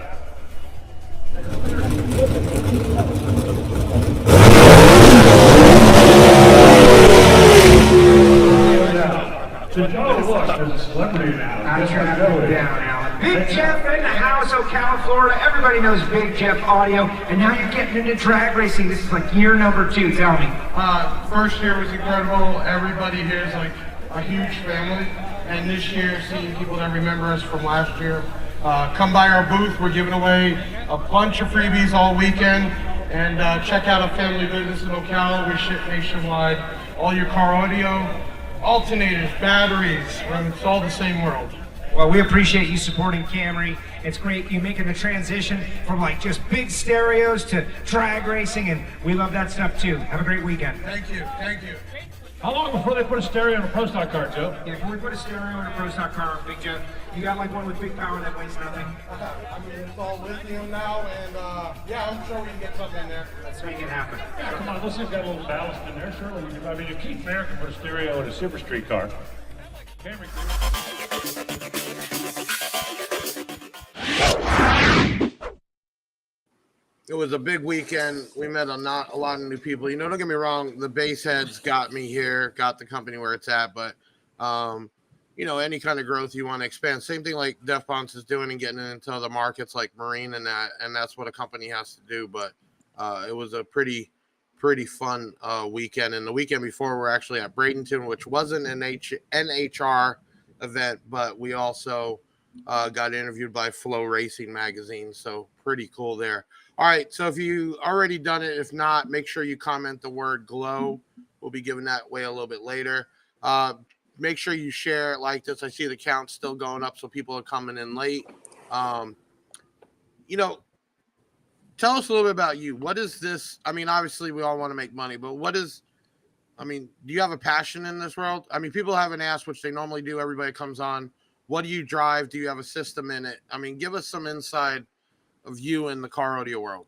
[SPEAKER 7] Oh, look, there's a celebrity now.
[SPEAKER 6] I'm trying to go down, Alan. Big Jeff in the house, Ocala, Florida. Everybody knows Big Jeff Audio, and now you're getting into drag racing. This is like year number 2. Tell me.
[SPEAKER 1] First year was incredible. Everybody here is like a huge family. And this year, seeing people that remember us from last year, come by our booth. We're giving away a bunch of freebies all weekend. And check out a family business in Ocala. We ship nationwide. All your car audio, alternators, batteries. It's all the same world.
[SPEAKER 6] Well, we appreciate you supporting Camry. It's great you making the transition from like just big stereos to drag racing, and we love that stuff too. Have a great weekend.
[SPEAKER 1] Thank you. Thank you.
[SPEAKER 7] How long before they put a stereo in a pro stock car, Joe?
[SPEAKER 6] Yeah, can we put a stereo in a pro stock car, Big Jeff? You got like one with big power that weighs nothing?
[SPEAKER 1] I mean, it's all lithium now, and yeah, I'm sure we can get something in there.
[SPEAKER 6] Let's make it happen.
[SPEAKER 7] Yeah, come on, this thing's got a little ballast in there. Surely, I mean, if Keith Merrick can put a stereo in a Super Street car, Camry
[SPEAKER 1] It was a big weekend. We met a lot of new people. You know, don't get me wrong, the base heads got me here, got the company where it's at, but you know, any kind of growth you want to expand. Same thing like Deaf Bonce is doing and getting into other markets like marine and that's what a company has to do. But it was a pretty fun weekend. And the weekend before, we're actually at Bradenton, which wasn't an NHR event, but we also got interviewed by Flow Racing magazine. So pretty cool there. All right, so if you already done it, if not, make sure you comment the word glow. We'll be giving that away a little bit later. Make sure you share it like this. I see the count still going up, so people are coming in late. You know, tell us a little bit about you. What is this? I mean, obviously we all want to make money, but do you have a passion in this world? I mean, people haven't asked, which they normally do. Everybody comes on. What do you drive? Do you have a system in it? I mean, give us some insight of you in the car audio world.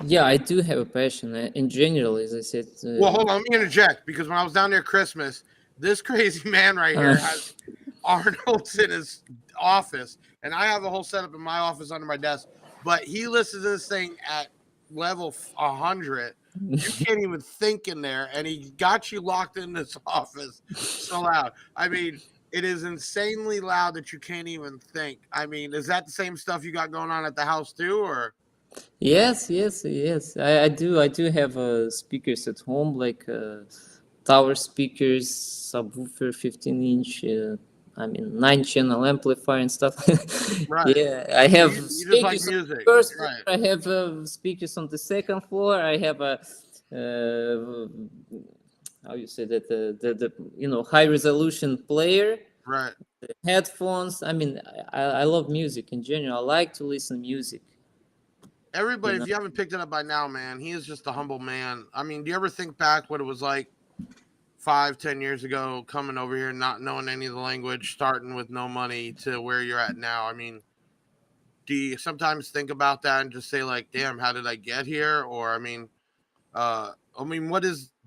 [SPEAKER 5] Yeah, I do have a passion in general, as I said.
[SPEAKER 1] Well, hold on, let me interject, because when I was down there Christmas, this crazy man right here has Arnold's in his office, and I have a whole setup in my office under my desk, but he listens to this thing at level 100. You can't even think in there, and he got you locked in this office so loud. I mean, it is insanely loud that you can't even think. I mean, is that the same stuff you got going on at the house too, or?
[SPEAKER 5] Yes. I do have speakers at home, like tower speakers, subwoofer, 15-inch. 9-channel amplifier and stuff.
[SPEAKER 1] Right.
[SPEAKER 5] Yeah, I have
[SPEAKER 1] You just
[SPEAKER 5] speakers
[SPEAKER 1] like
[SPEAKER 5] on
[SPEAKER 1] music.
[SPEAKER 5] the first floor.
[SPEAKER 1] Right.
[SPEAKER 5] I have speakers on the second floor. I have a how you say that, the high resolution player,
[SPEAKER 1] Right.
[SPEAKER 5] headphones. I mean, I love music in general. I like to listen to music.
[SPEAKER 1] Everybody, if you haven't picked it up by now, man, he is just a humble man. I mean, do you ever think back what it was like 5-10 years ago, coming over here, not knowing any of the language, starting with no money to where you're at now? I mean, do you sometimes think about that and just say like, damn, how did I get here? Or, do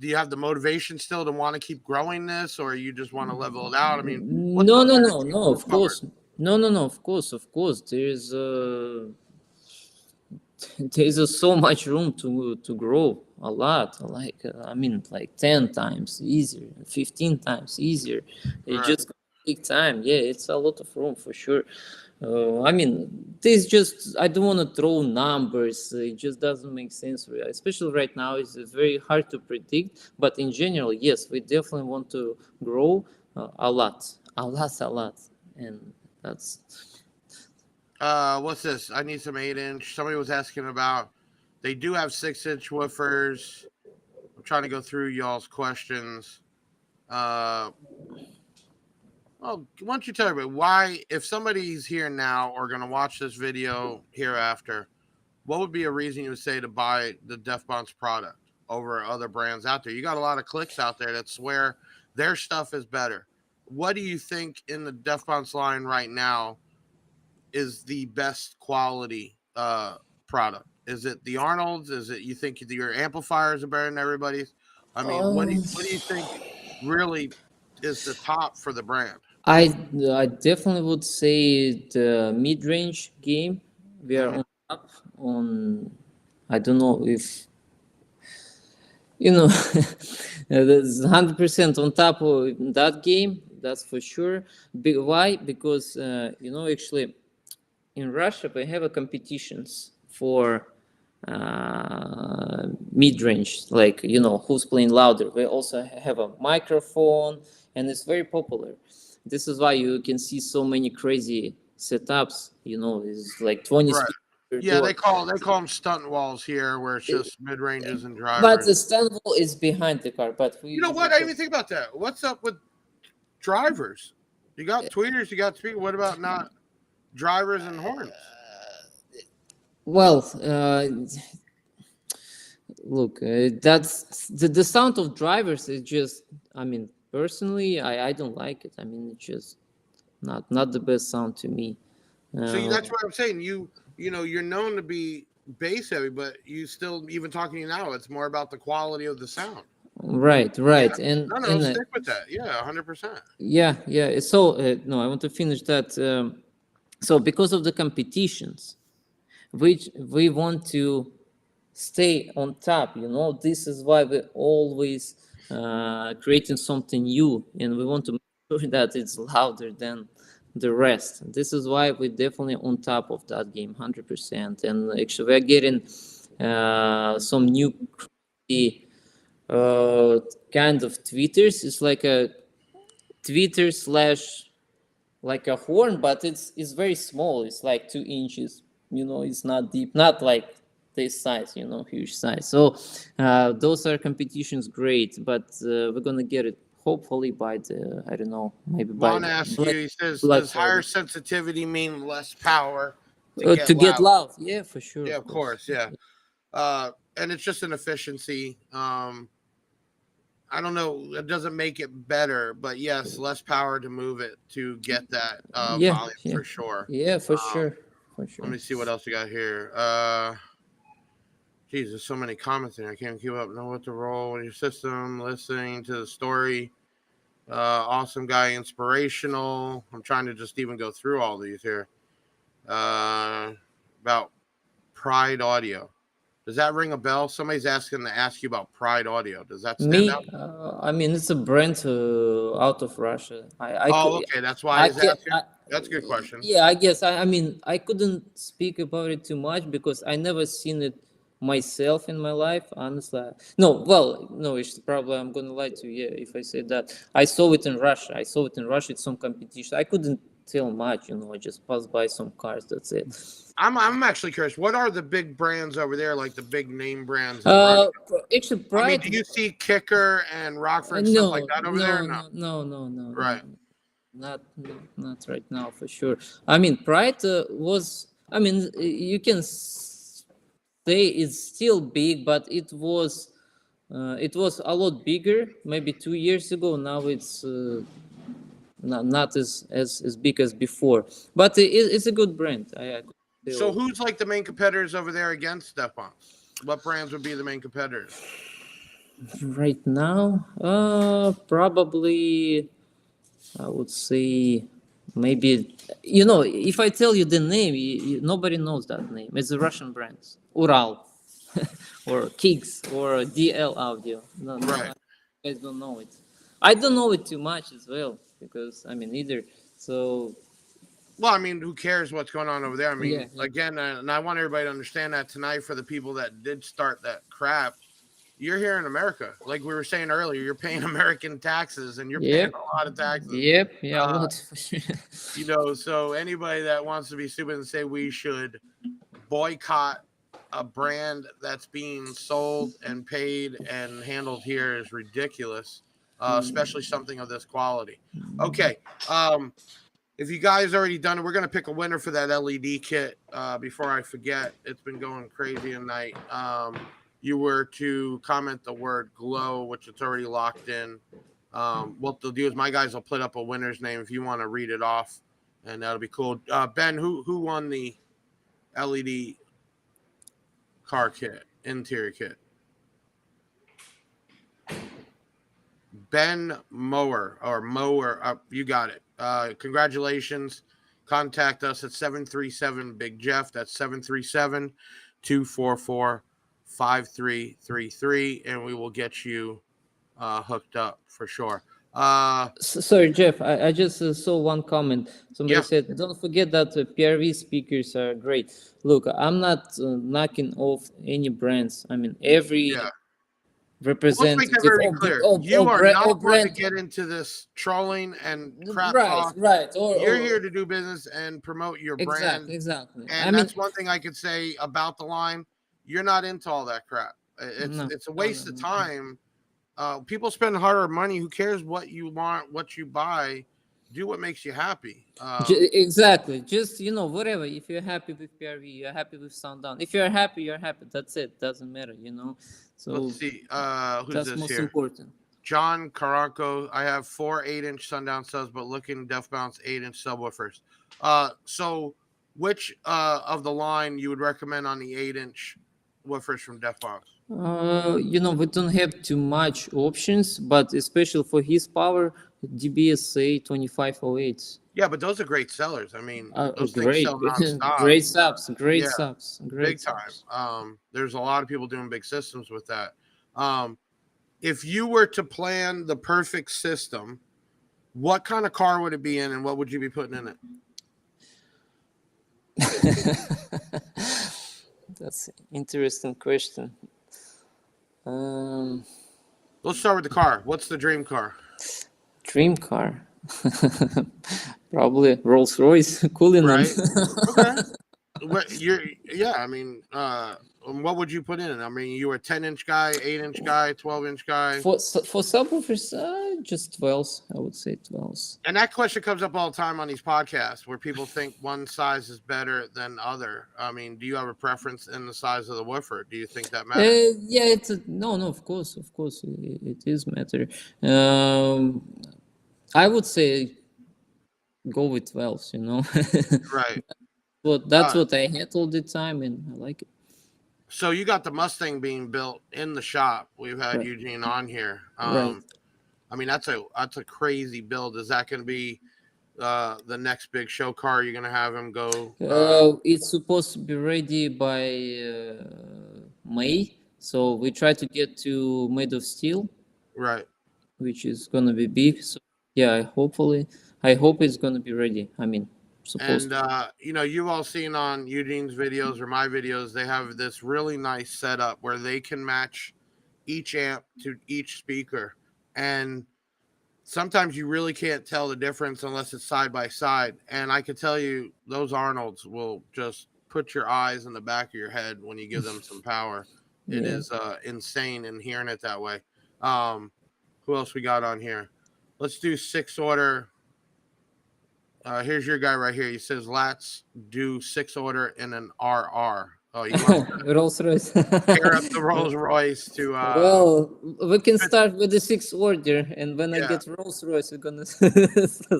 [SPEAKER 1] you have the motivation still to want to keep growing this, or you just want to level it out? I mean,
[SPEAKER 5] No, of course. No, of course. There's so much room to grow a lot, like 10 times easier, 15 times easier. It just take time. Yeah, it's a lot of room for sure. I don't want to throw numbers. It just doesn't make sense, especially right now. It's very hard to predict, but in general, yes, we definitely want to grow a lot, and that's.
[SPEAKER 1] What's this? I need some 8-inch. Somebody was asking about. They do have 6-inch woofers. I'm trying to go through y'all's questions. Well, why don't you tell me why, if somebody's here now or going to watch this video hereafter, what would be a reason you would say to buy the Deaf Bonce product over other brands out there? You got a lot of clicks out there that swear their stuff is better. what do you think in the Deaf Bonce line right now is the best quality product? Is it the Arnold's? Is it you think your amplifiers are better than everybody's? I mean, what do you think really is the top for the brand?
[SPEAKER 5] I I definitely would say the mid-range game. We are
[SPEAKER 1] Mhm.
[SPEAKER 5] on top on. I don't know if you know. That's 100% on top of that game. That's for sure. Why? Because actually in Russia we have a competitions for mid-range, like who's playing louder. We also have a microphone, and it's very popular. This is why you can see so many crazy setups. It's like 20
[SPEAKER 1] Right.
[SPEAKER 5] speakers per
[SPEAKER 1] Yeah, they
[SPEAKER 5] door.
[SPEAKER 1] call them stunt walls here, where it's just mid ranges and
[SPEAKER 5] But
[SPEAKER 1] drivers.
[SPEAKER 5] the stand wall is behind the car. But we
[SPEAKER 1] You know
[SPEAKER 5] usually
[SPEAKER 1] what? I didn't even think about that. What's up with drivers? You got tweeters, you got speakers. What about not drivers and horns?
[SPEAKER 5] well, look, that's the sound of drivers is just. I mean, personally, I don't like it. I mean, it's just not the best sound to me.
[SPEAKER 1] That's what I'm saying. You're known to be bass heavy, but you still even talking to you now, it's more about the quality of the sound.
[SPEAKER 5] Right,
[SPEAKER 1] Yeah.
[SPEAKER 5] right, and
[SPEAKER 1] No, stick with that. Yeah, 100%.
[SPEAKER 5] yeah. So no, I want to finish that. So because of the competitions, which we want to stay on top. This is why we always creating something new, and we want to make sure that it's louder than the rest. This is why we're definitely on top of that game, 100%. And actually, we're getting some new crazy, uh, kind of tweeters. It's like a tweeter slash like a horn, but it's very small. It's like 2 inches. It's not deep, not like this size. Huge size. So those are competitions, great, but we're gonna get it hopefully by the I don't know, maybe by
[SPEAKER 1] Juan asks you, he says,
[SPEAKER 5] Black
[SPEAKER 1] does higher
[SPEAKER 5] Friday.
[SPEAKER 1] sensitivity mean less power to
[SPEAKER 5] To
[SPEAKER 1] get
[SPEAKER 5] get
[SPEAKER 1] loud?
[SPEAKER 5] loud, yeah, for sure,
[SPEAKER 1] Yeah,
[SPEAKER 5] of
[SPEAKER 1] of
[SPEAKER 5] course.
[SPEAKER 1] course. Yeah. And it's just an efficiency. I don't know. It doesn't make it better, but yes, less power to move it to get that
[SPEAKER 5] Yeah,
[SPEAKER 1] volume
[SPEAKER 5] yeah,
[SPEAKER 1] for sure.
[SPEAKER 5] yeah, for
[SPEAKER 1] Um,
[SPEAKER 5] sure, for
[SPEAKER 1] Let
[SPEAKER 5] sure.
[SPEAKER 1] me see what else you got here. Geez, there's so many comments in here. I can't keep up. Know what to roll with your system, listening to the story. Awesome guy, inspirational. I'm trying to just even go through all these here. About Pride Audio. Does that ring a bell? Somebody's asking to ask you about Pride Audio. Does that stand out?
[SPEAKER 5] Me, I mean, it's a brand out of Russia. I could,
[SPEAKER 1] Oh, okay. That's why
[SPEAKER 5] I
[SPEAKER 1] he's
[SPEAKER 5] can,
[SPEAKER 1] asking. That's a good question.
[SPEAKER 5] yeah, I guess. I mean, I couldn't speak about it too much because I never seen it myself in my life. Honestly, no. Well, no. It's probably I'm gonna lie to you if I say that. I saw it in Russia. I saw it in Russia at some competition. I couldn't tell much. I just passed by some cars. That's it.
[SPEAKER 1] I'm actually curious. What are the big brands over there, like the big name brands in Russia?
[SPEAKER 5] Uh, Actually,
[SPEAKER 1] I mean,
[SPEAKER 5] Pride.
[SPEAKER 1] do you see Kicker and Rockford and stuff like
[SPEAKER 5] No,
[SPEAKER 1] that over there?
[SPEAKER 5] no,
[SPEAKER 1] No.
[SPEAKER 5] no, no, no, no,
[SPEAKER 1] Right.
[SPEAKER 5] no. Not right now for sure. I mean, Pride was. I mean, you can say it's still big, but it was a lot bigger maybe 2 years ago. Now it's not as big as before, but it's a good brand. I could
[SPEAKER 1] So
[SPEAKER 5] still.
[SPEAKER 1] who's like the main competitors over there against Deaf Bonce? What brands would be the main competitors?
[SPEAKER 5] Right now, probably I would say maybe if I tell you the name, nobody knows that name. It's a Russian brand, Ural, or Kicks, or DL Audio. No,
[SPEAKER 1] Right.
[SPEAKER 5] you guys don't know it. I don't know it too much as well because I mean either. So
[SPEAKER 1] Well, I mean, who cares what's going on over there? I
[SPEAKER 5] yeah,
[SPEAKER 1] mean,
[SPEAKER 5] yeah.
[SPEAKER 1] again, and I want everybody to understand that tonight for the people that did start that crap. You're here in America. Like we were saying earlier, you're paying American taxes and you're paying
[SPEAKER 5] Yep,
[SPEAKER 1] a lot of taxes.
[SPEAKER 5] yep, yeah, a
[SPEAKER 1] Uh,
[SPEAKER 5] lot for sure.
[SPEAKER 1] so anybody that wants to be stupid and say we should boycott a brand that's being sold and paid and handled here is ridiculous, especially something of this quality. Okay. If you guys already done it, we're going to pick a winner for that LED kit. Before I forget, it's been going crazy tonight. You were to comment the word glow, which it's already locked in. What they'll do is my guys will put up a winner's name if you want to read it off, and that'll be cool. Ben, who won the LED car kit, interior kit? Ben Mower. You got it. Congratulations. Contact us at 737 Big Jeff. That's 737-244-5333, and we will get you hooked up for sure.
[SPEAKER 5] Sorry, Jeff. I just saw one comment. Somebody
[SPEAKER 1] Yeah.
[SPEAKER 5] said, "Don't forget that PRV speakers are great." Look, I'm not knocking off any brands. I mean, every
[SPEAKER 1] Yeah. Let's
[SPEAKER 5] representative
[SPEAKER 1] make that very clear. You are not going to
[SPEAKER 5] brand.
[SPEAKER 1] get into this trolling and crap
[SPEAKER 5] Right,
[SPEAKER 1] talk.
[SPEAKER 5] right.
[SPEAKER 1] You're here to do business and promote your brand.
[SPEAKER 5] Exactly.
[SPEAKER 1] And that's one thing I could say about the line. You're not into all that crap. It's a waste of time. People spend hard money. Who cares what you want, what you buy? Do what makes you happy.
[SPEAKER 5] Exactly. Just, whatever. If you're happy with PRV, you're happy with sound down. If you're happy, you're happy. That's it. Doesn't matter, So
[SPEAKER 1] let's see. Who's
[SPEAKER 5] that's
[SPEAKER 1] this
[SPEAKER 5] most
[SPEAKER 1] here?
[SPEAKER 5] important.
[SPEAKER 1] John Caranco. I have 4 8-inch sundown subs, but looking Deaf Bonce 8-inch subwoofers. So which of the line you would recommend on the 8-inch woofers from Deaf Bonce?
[SPEAKER 5] We don't have too much options, but especially for his power, DBSA 2508.
[SPEAKER 1] Yeah, but those are great sellers. I mean, those things
[SPEAKER 5] Great,
[SPEAKER 1] sell nonstop.
[SPEAKER 5] great subs, great
[SPEAKER 1] Yeah,
[SPEAKER 5] subs,
[SPEAKER 1] big
[SPEAKER 5] great
[SPEAKER 1] time.
[SPEAKER 5] subs.
[SPEAKER 1] There's a lot of people doing big systems with that. If you were to plan the perfect system, what kind of car would it be in, and what would you be putting in it?
[SPEAKER 5] That's an interesting question.
[SPEAKER 1] Let's start with the car. What's the dream car?
[SPEAKER 5] Dream car. Probably Rolls Royce Cullinan.
[SPEAKER 1] Right. Okay. I mean, what would you put in it? I mean, you were a 10-inch guy, 8-inch guy, 12-inch guy.
[SPEAKER 5] For subwoofers, just 12s. I would say 12s.
[SPEAKER 1] And that question comes up all the time on these podcasts where people think one size is better than other. I mean, do you have a preference in the size of the woofer? Do you think that matters?
[SPEAKER 5] Yeah, no, of course, it is matter. I would say go with 12s.
[SPEAKER 1] Right.
[SPEAKER 5] That's what I had all the time, and I like it.
[SPEAKER 1] So you got the Mustang being built in the shop. We've had
[SPEAKER 5] Right.
[SPEAKER 1] Eugene on here.
[SPEAKER 5] Right.
[SPEAKER 1] I mean, that's a crazy build. Is that going to be the next big show car? You're going to have him go?
[SPEAKER 5] It's supposed to be ready by May, so we try to get to Made of Steel,
[SPEAKER 1] Right.
[SPEAKER 5] which is gonna be big. So yeah, I hope it's gonna be ready. I mean, supposed.
[SPEAKER 1] And you've all seen on Eugene's videos or my videos, they have this really nice setup where they can match each amp to each speaker, and sometimes you really can't tell the difference unless it's side by side. And I can tell you, those Arnolds will just put your eyes in the back of your head when you give them some power. It
[SPEAKER 5] Yeah.
[SPEAKER 1] is insane in hearing it that way. Who else we got on here? Let's do 6 order. Here's your guy right here. He says, let's do 6 order in an RR. Oh, you want
[SPEAKER 5] Rolls Royce.
[SPEAKER 1] to pair up the Rolls Royce to
[SPEAKER 5] Well, we can start with the 6th order, and when I
[SPEAKER 1] Yeah.
[SPEAKER 5] get Rolls Royce, we're gonna.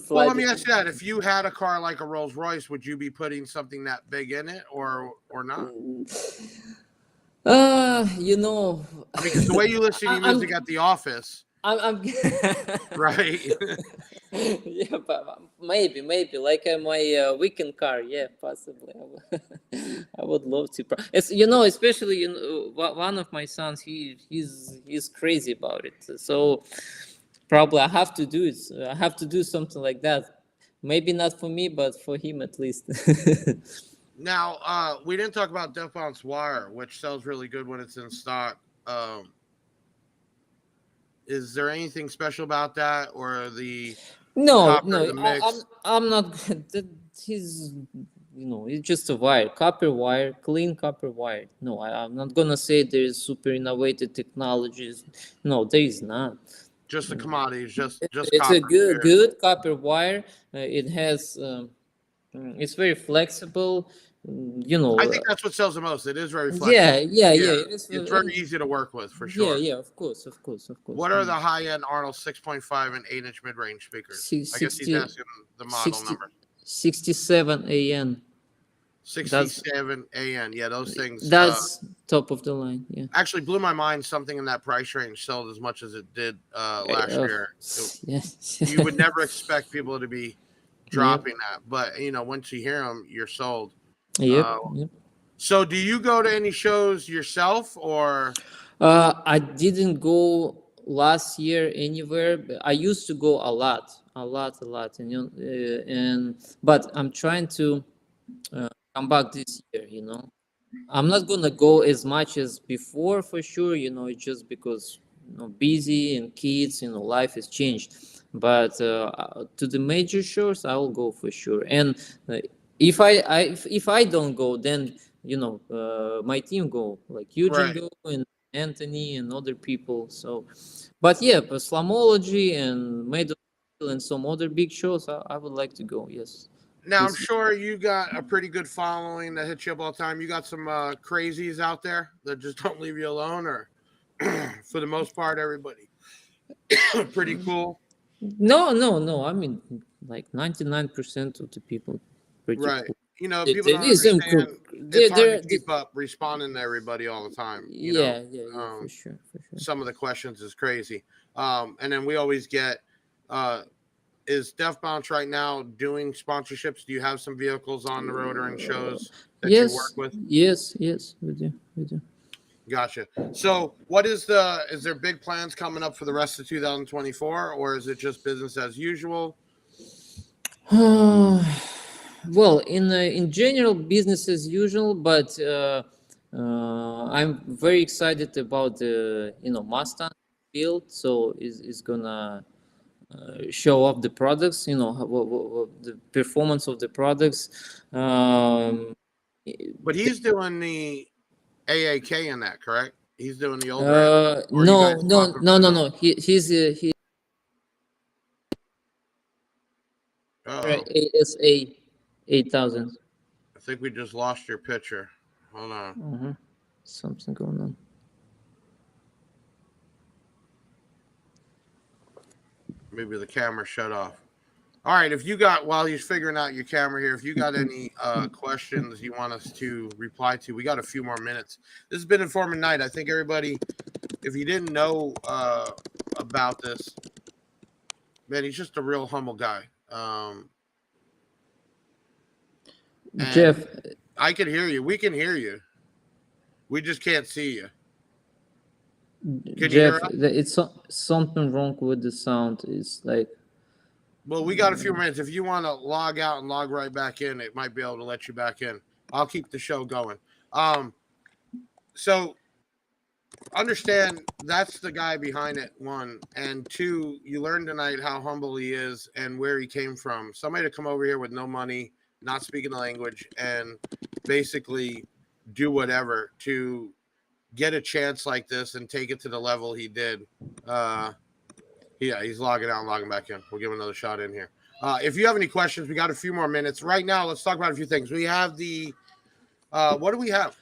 [SPEAKER 1] well, let me ask you that. If you had a car like a Rolls Royce, would you be putting something that big in it or not? I mean, because the way you listen to music at the office,
[SPEAKER 5] I'm
[SPEAKER 1] right?
[SPEAKER 5] yeah, but maybe like my weekend car. Yeah, possibly. I would love to. It's especially one of my sons. He's crazy about it. So probably I have to do it. I have to do something like that. Maybe not for me, but for him at least.
[SPEAKER 1] Now, we didn't talk about Deaf Bonce wire, which sells really good when it's in stock. Is there anything special about that, or the
[SPEAKER 5] No,
[SPEAKER 1] copper, the mix?
[SPEAKER 5] I'm not. He's, it's just a wire, copper wire, clean copper wire. No, I'm not gonna say there's super innovative technologies. No, there is not.
[SPEAKER 1] Just the commodities, just
[SPEAKER 5] It's
[SPEAKER 1] copper.
[SPEAKER 5] a good copper wire. It has, it's very flexible.
[SPEAKER 1] I think that's what sells the most. It is very flexible.
[SPEAKER 5] yeah.
[SPEAKER 1] It's very easy to work with for sure.
[SPEAKER 5] Yeah, of course.
[SPEAKER 1] What are the high-end Arnold 6.5 and 8-inch mid-range speakers? I guess he's asking the model number.
[SPEAKER 5] 67 AN.
[SPEAKER 1] 67 AN. Yeah, those things.
[SPEAKER 5] That's top of the line. Yeah.
[SPEAKER 1] Actually blew my mind. Something in that price range sold as much as it did last year. You would never expect people to be dropping that, but once you hear them, you're sold.
[SPEAKER 5] Yep.
[SPEAKER 1] So, do you go to any shows yourself, or?
[SPEAKER 5] I didn't go last year anywhere. But I used to go a lot, and but I'm trying to come back this year. I'm not gonna go as much as before for sure. It's just because busy and kids. Life has changed. But to the major shows, I will go for sure. And if I don't go, then my team go, like Eugene go and Anthony and other people. So, but yeah, but Slamology and Made of Steel and some other big shows, I would like to go. Yes.
[SPEAKER 1] Now, I'm sure you got a pretty good following that hits you up all the time. You got some crazies out there that just don't leave you alone, or for the most part, everybody pretty cool.
[SPEAKER 5] No. I mean, like 99% of the people. Pretty
[SPEAKER 1] right.
[SPEAKER 5] Cool.
[SPEAKER 1] People don't understand. It's hard to keep up responding to everybody all the time.
[SPEAKER 5] Yeah, for sure.
[SPEAKER 1] Some of the questions is crazy. And then we always get, is Deaf Bonce right now doing sponsorships? Do you have some vehicles on the road or in shows that you work with?
[SPEAKER 5] Yes, we do.
[SPEAKER 1] Gotcha. So what is there big plans coming up for the rest of 2024, or is it just business as usual?
[SPEAKER 5] Well, in general, business as usual, but I'm very excited about the Mustang build. So is gonna show off the products, the performance of the products.
[SPEAKER 1] But he's doing the AAK in that, correct? He's doing the old
[SPEAKER 5] no. He's ASA 8000.
[SPEAKER 1] I think we just lost your picture. Hold on.
[SPEAKER 5] Something going on.
[SPEAKER 1] Maybe the camera shut off. All right. If you got, while he's figuring out your camera here, if you got any questions you want us to reply to, we got a few more minutes. This has been Informative Night. I think everybody, if you didn't know about this, man, he's just a real humble guy.
[SPEAKER 5] Jeff,
[SPEAKER 1] I can hear you. We can hear you. We just can't see you. Can
[SPEAKER 5] Jeff, it's something wrong with the sound. It's like.
[SPEAKER 1] Well, we got a few minutes. If you want to log out and log right back in, it might be able to let you back in. I'll keep the show going. So understand that's the guy behind it, one. And two, you learned tonight how humble he is and where he came from. Somebody to come over here with no money, not speaking the language, and basically do whatever to get a chance like this and take it to the level he did. Yeah, he's logging out and logging back in. We'll give him another shot in here. If you have any questions, we got a few more minutes. Right now, let's talk about a few things. We have the what do we have?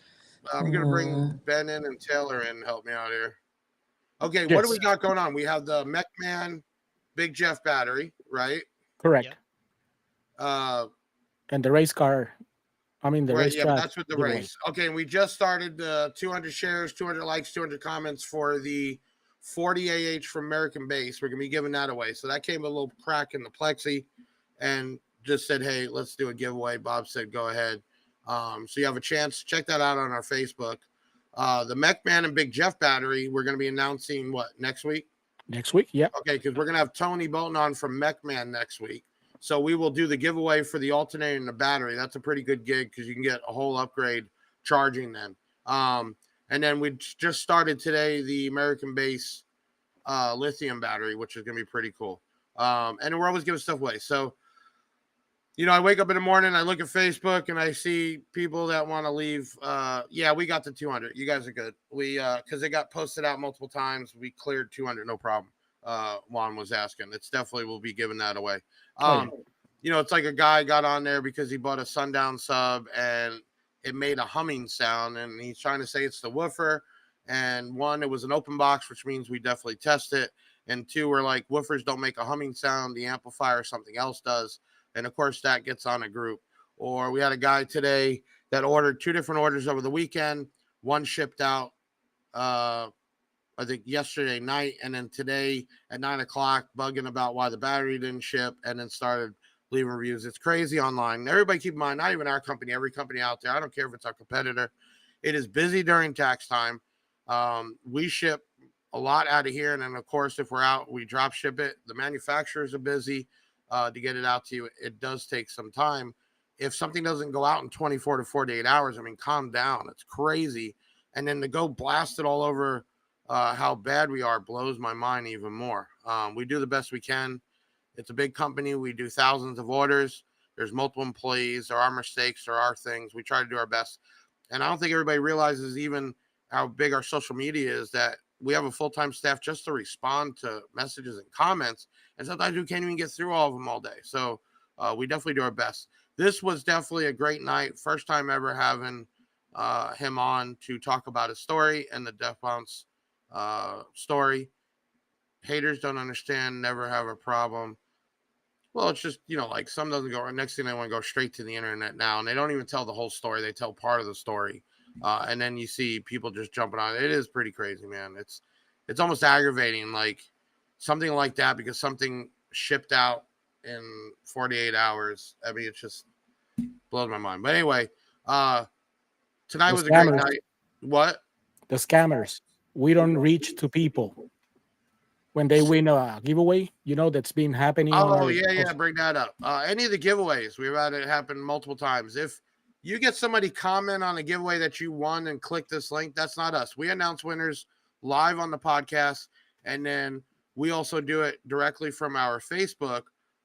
[SPEAKER 1] I'm going to bring Ben in and Taylor in. Help me out here. Okay, what do we got going on? We have the McMahon Big Jeff battery, right?
[SPEAKER 8] Correct.
[SPEAKER 1] And
[SPEAKER 8] the race car. I mean, the race track.
[SPEAKER 1] Yeah, that's with the race. Okay, and we just started 200 shares, 200 likes, 200 comments for the 40 AH from American Base. We're going to be giving that away. So that came a little crack in the plexi and just said, hey, let's do a giveaway. Bob said, go ahead. So you have a chance. Check that out on our Facebook. The McMahon and Big Jeff battery, we're going to be announcing what, next week?
[SPEAKER 8] Next week, yeah.
[SPEAKER 1] Okay, because we're going to have Tony Bolton on from McMahon next week. So we will do the giveaway for the alternator and the battery. That's a pretty good gig because you can get a whole upgrade charging then. And then we just started today the American Base lithium battery, which is going to be pretty cool. And we're always giving stuff away. So, I wake up in the morning, I look at Facebook, and I see people that want to leave. Yeah, we got the 200. You guys are good. We because it got posted out multiple times. We cleared 200, no problem. Juan was asking. It's definitely we'll be giving that away. It's like a guy got on there because he bought a Sundown sub and it made a humming sound, and he's trying to say it's the woofer. And one, it was an open box, which means we definitely test it. And two, we're like, woofers don't make a humming sound. The amplifier, something else does. And of course, that gets on a group. Or we had a guy today that ordered 2 different orders over the weekend. One shipped out, I think yesterday night, and then today at 9 o'clock, bugging about why the battery didn't ship, and then started leaving reviews. It's crazy online. Everybody keep in mind, not even our company, every company out there. I don't care if it's our competitor. It is busy during tax time. We ship a lot out of here, and then of course, if we're out, we drop ship it. The manufacturers are busy to get it out to you. It does take some time. If something doesn't go out in 24 to 48 hours, I mean, calm down. It's crazy. And then to go blast it all over how bad we are blows my mind even more. We do the best we can. It's a big company. We do thousands of orders. There's multiple employees. There are mistakes. There are things. We try to do our best. And I don't think everybody realizes even how big our social media is, that we have a full-time staff just to respond to messages and comments. And sometimes we can't even get through all of them all day. So we definitely do our best. This was definitely a great night. First time ever having him on to talk about his story and the Deaf Bonce story. Haters don't understand, never have a problem. Well, it's just, like some doesn't go. Next thing they want to go straight to the internet now, and they don't even tell the whole story. They tell part of the story, and then you see people just jumping on it. It is pretty crazy, man. It's almost aggravating, like something like that, because something shipped out in 48 hours. I mean, it just blows my mind. But anyway, tonight was a great night. What?
[SPEAKER 8] The scammers. We don't reach to people when they win a giveaway, that's been happening.
[SPEAKER 1] Oh, yeah, bring that up. Any of the giveaways, we've had it happen multiple times. If you get somebody comment on a giveaway that you won and click this link, that's not us. We announce winners live on the podcast, and then we also do it directly from our Facebook,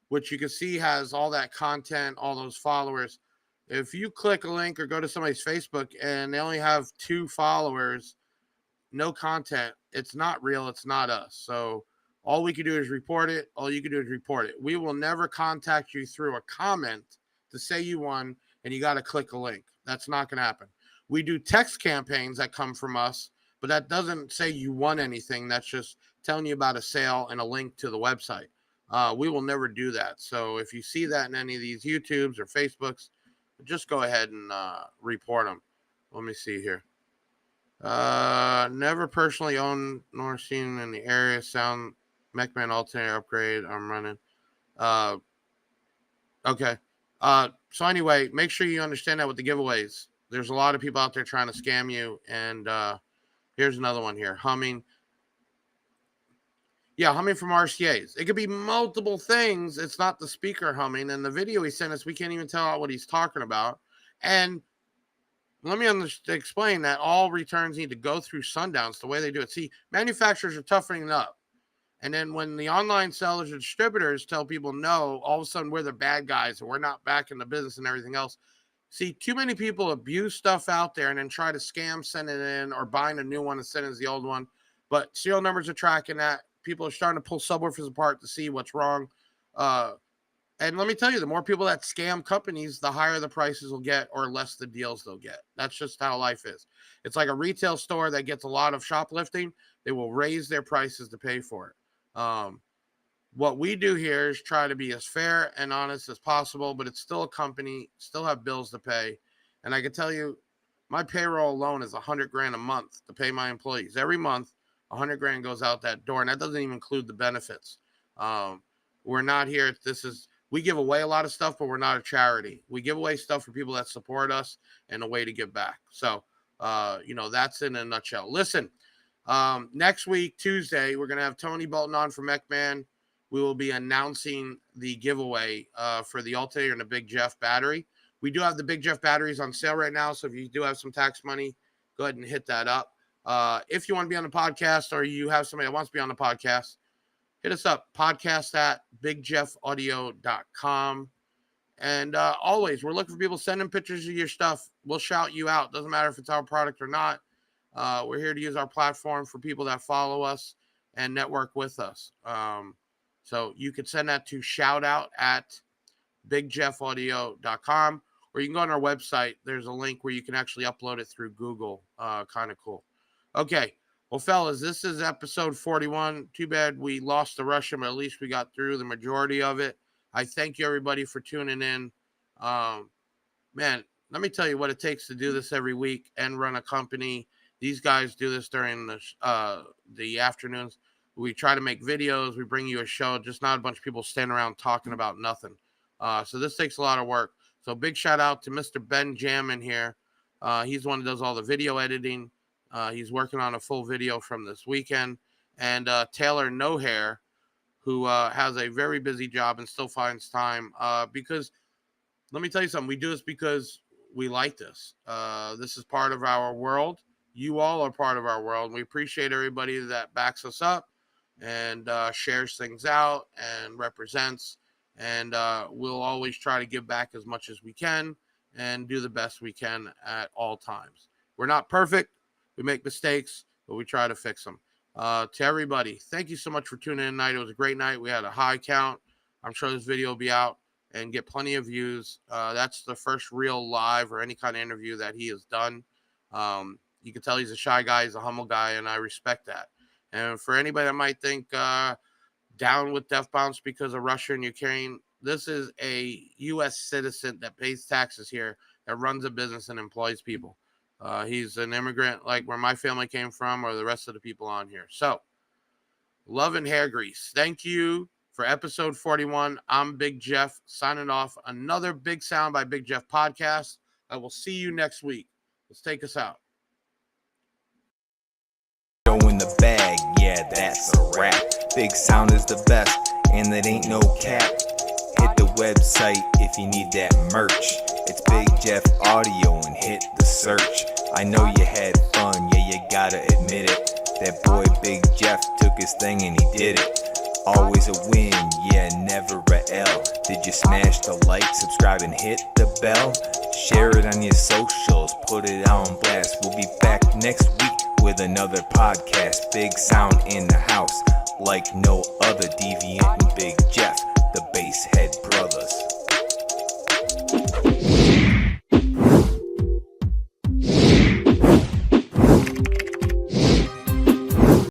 [SPEAKER 1] which you can see has all that content, all those followers. If you click a link or go to somebody's Facebook and they only have 2 followers, no content, it's not real, it's not us. So all we can do is report it. All you can do is report it. We will never contact you through a comment to say you won and you got to click a link. That's not going to happen. We do text campaigns that come from us, but that doesn't say you won anything. That's just telling you about a sale and a link to the website. We will never do that. So if you see that in any of these YouTubes or Facebooks, just go ahead and report them. Let me see here. Never personally owned nor seen in the area. Sound McMahon alternator upgrade I'm running. Okay. So anyway, make sure you understand that with the giveaways. There's a lot of people out there trying to scam you. And here's another one here. Humming. Yeah, humming from RCAs. It could be multiple things. It's not the speaker humming. And the video he sent us, we can't even tell what he's talking about. And let me explain that all returns need to go through Sundowns the way they do it. See, manufacturers are toughening up. And then when the online sellers or distributors tell people no, all of a sudden we're the bad guys and we're not back in the business and everything else. See, too many people abuse stuff out there and then try to scam, send it in, or buying a new one and send it as the old one. But serial numbers are tracking that. People are starting to pull subwoofers apart to see what's wrong. And let me tell you, the more people that scam companies, the higher the prices will get or less the deals they'll get. That's just how life is. It's like a retail store that gets a lot of shoplifting. They will raise their prices to pay for it. What we do here is try to be as fair and honest as possible, but it's still a company, still have bills to pay. And I can tell you, my payroll alone is $100,000 a month to pay my employees. Every month, $100,000 goes out that door, and that doesn't even include the benefits. We're not here. We give away a lot of stuff, but we're not a charity. We give away stuff for people that support us and a way to give back. So, that's in a nutshell. Listen, next week, Tuesday, we're going to have Tony Bolton on from McMahon. We will be announcing the giveaway for the alternator and the Big Jeff battery. We do have the Big Jeff batteries on sale right now. So if you do have some tax money, go ahead and hit that up. If you want to be on the podcast or you have somebody that wants to be on the podcast, hit us up, podcast@bigjeffaudio.com. And always, we're looking for people sending pictures of your stuff. We'll shout you out. Doesn't matter if it's our product or not. We're here to use our platform for people that follow us and network with us. So you could send that to shoutout@bigjeffaudio.com, or you can go on our website. There's a link where you can actually upload it through Google. Kind of cool. Okay. Well, fellas, this is episode 41. Too bad we lost the Russian, but at least we got through the majority of it. I thank you, everybody, for tuning in. Man, let me tell you what it takes to do this every week and run a company. These guys do this during the afternoons. We try to make videos. We bring you a show, just not a bunch of people standing around talking about nothing. So this takes a lot of work. So big shout out to Mr. Ben Jammin here. He's the one who does all the video editing. He's working on a full video from this weekend. And Taylor No Hair, who has a very busy job and still finds time. Because let me tell you something. We do this because we like this. This is part of our world. You all are part of our world. We appreciate everybody that backs us up and shares things out and represents. And we'll always try to give back as much as we can and do the best we can at all times. We're not perfect. We make mistakes, but we try to fix them. To everybody, thank you so much for tuning in tonight. It was a great night. We had a high count. I'm sure this video will be out and get plenty of views. That's the first real live or any kind of interview that he has done. You can tell he's a shy guy. He's a humble guy, and I respect that. And for anybody that might think down with Deaf Bonce because of Russia and Ukraine, this is a U.S. citizen that pays taxes here, that runs a business and employs people. He's an immigrant like where my family came from or the rest of the people on here. So, love and hair grease. Thank you for episode 41. I'm Big Jeff signing off. Another Big Sound by Big Jeff podcast. I will see you next week. Let's take us out.
[SPEAKER 2] In the bag, yeah, that's a wrap. Big Sound is the best, and that ain't no cap. Hit the website if you need that merch. It's Big Jeff Audio and hit the search. I know you had fun, yeah, you gotta admit it. That boy Big Jeff took his thing and he did it. Always a win, yeah, never a L. Did you smash the like, subscribe, and hit the bell? Share it on your socials, put it on blast. We'll be back next week with another podcast. Big Sound in the house, like no other. Deviant and Big Jeff.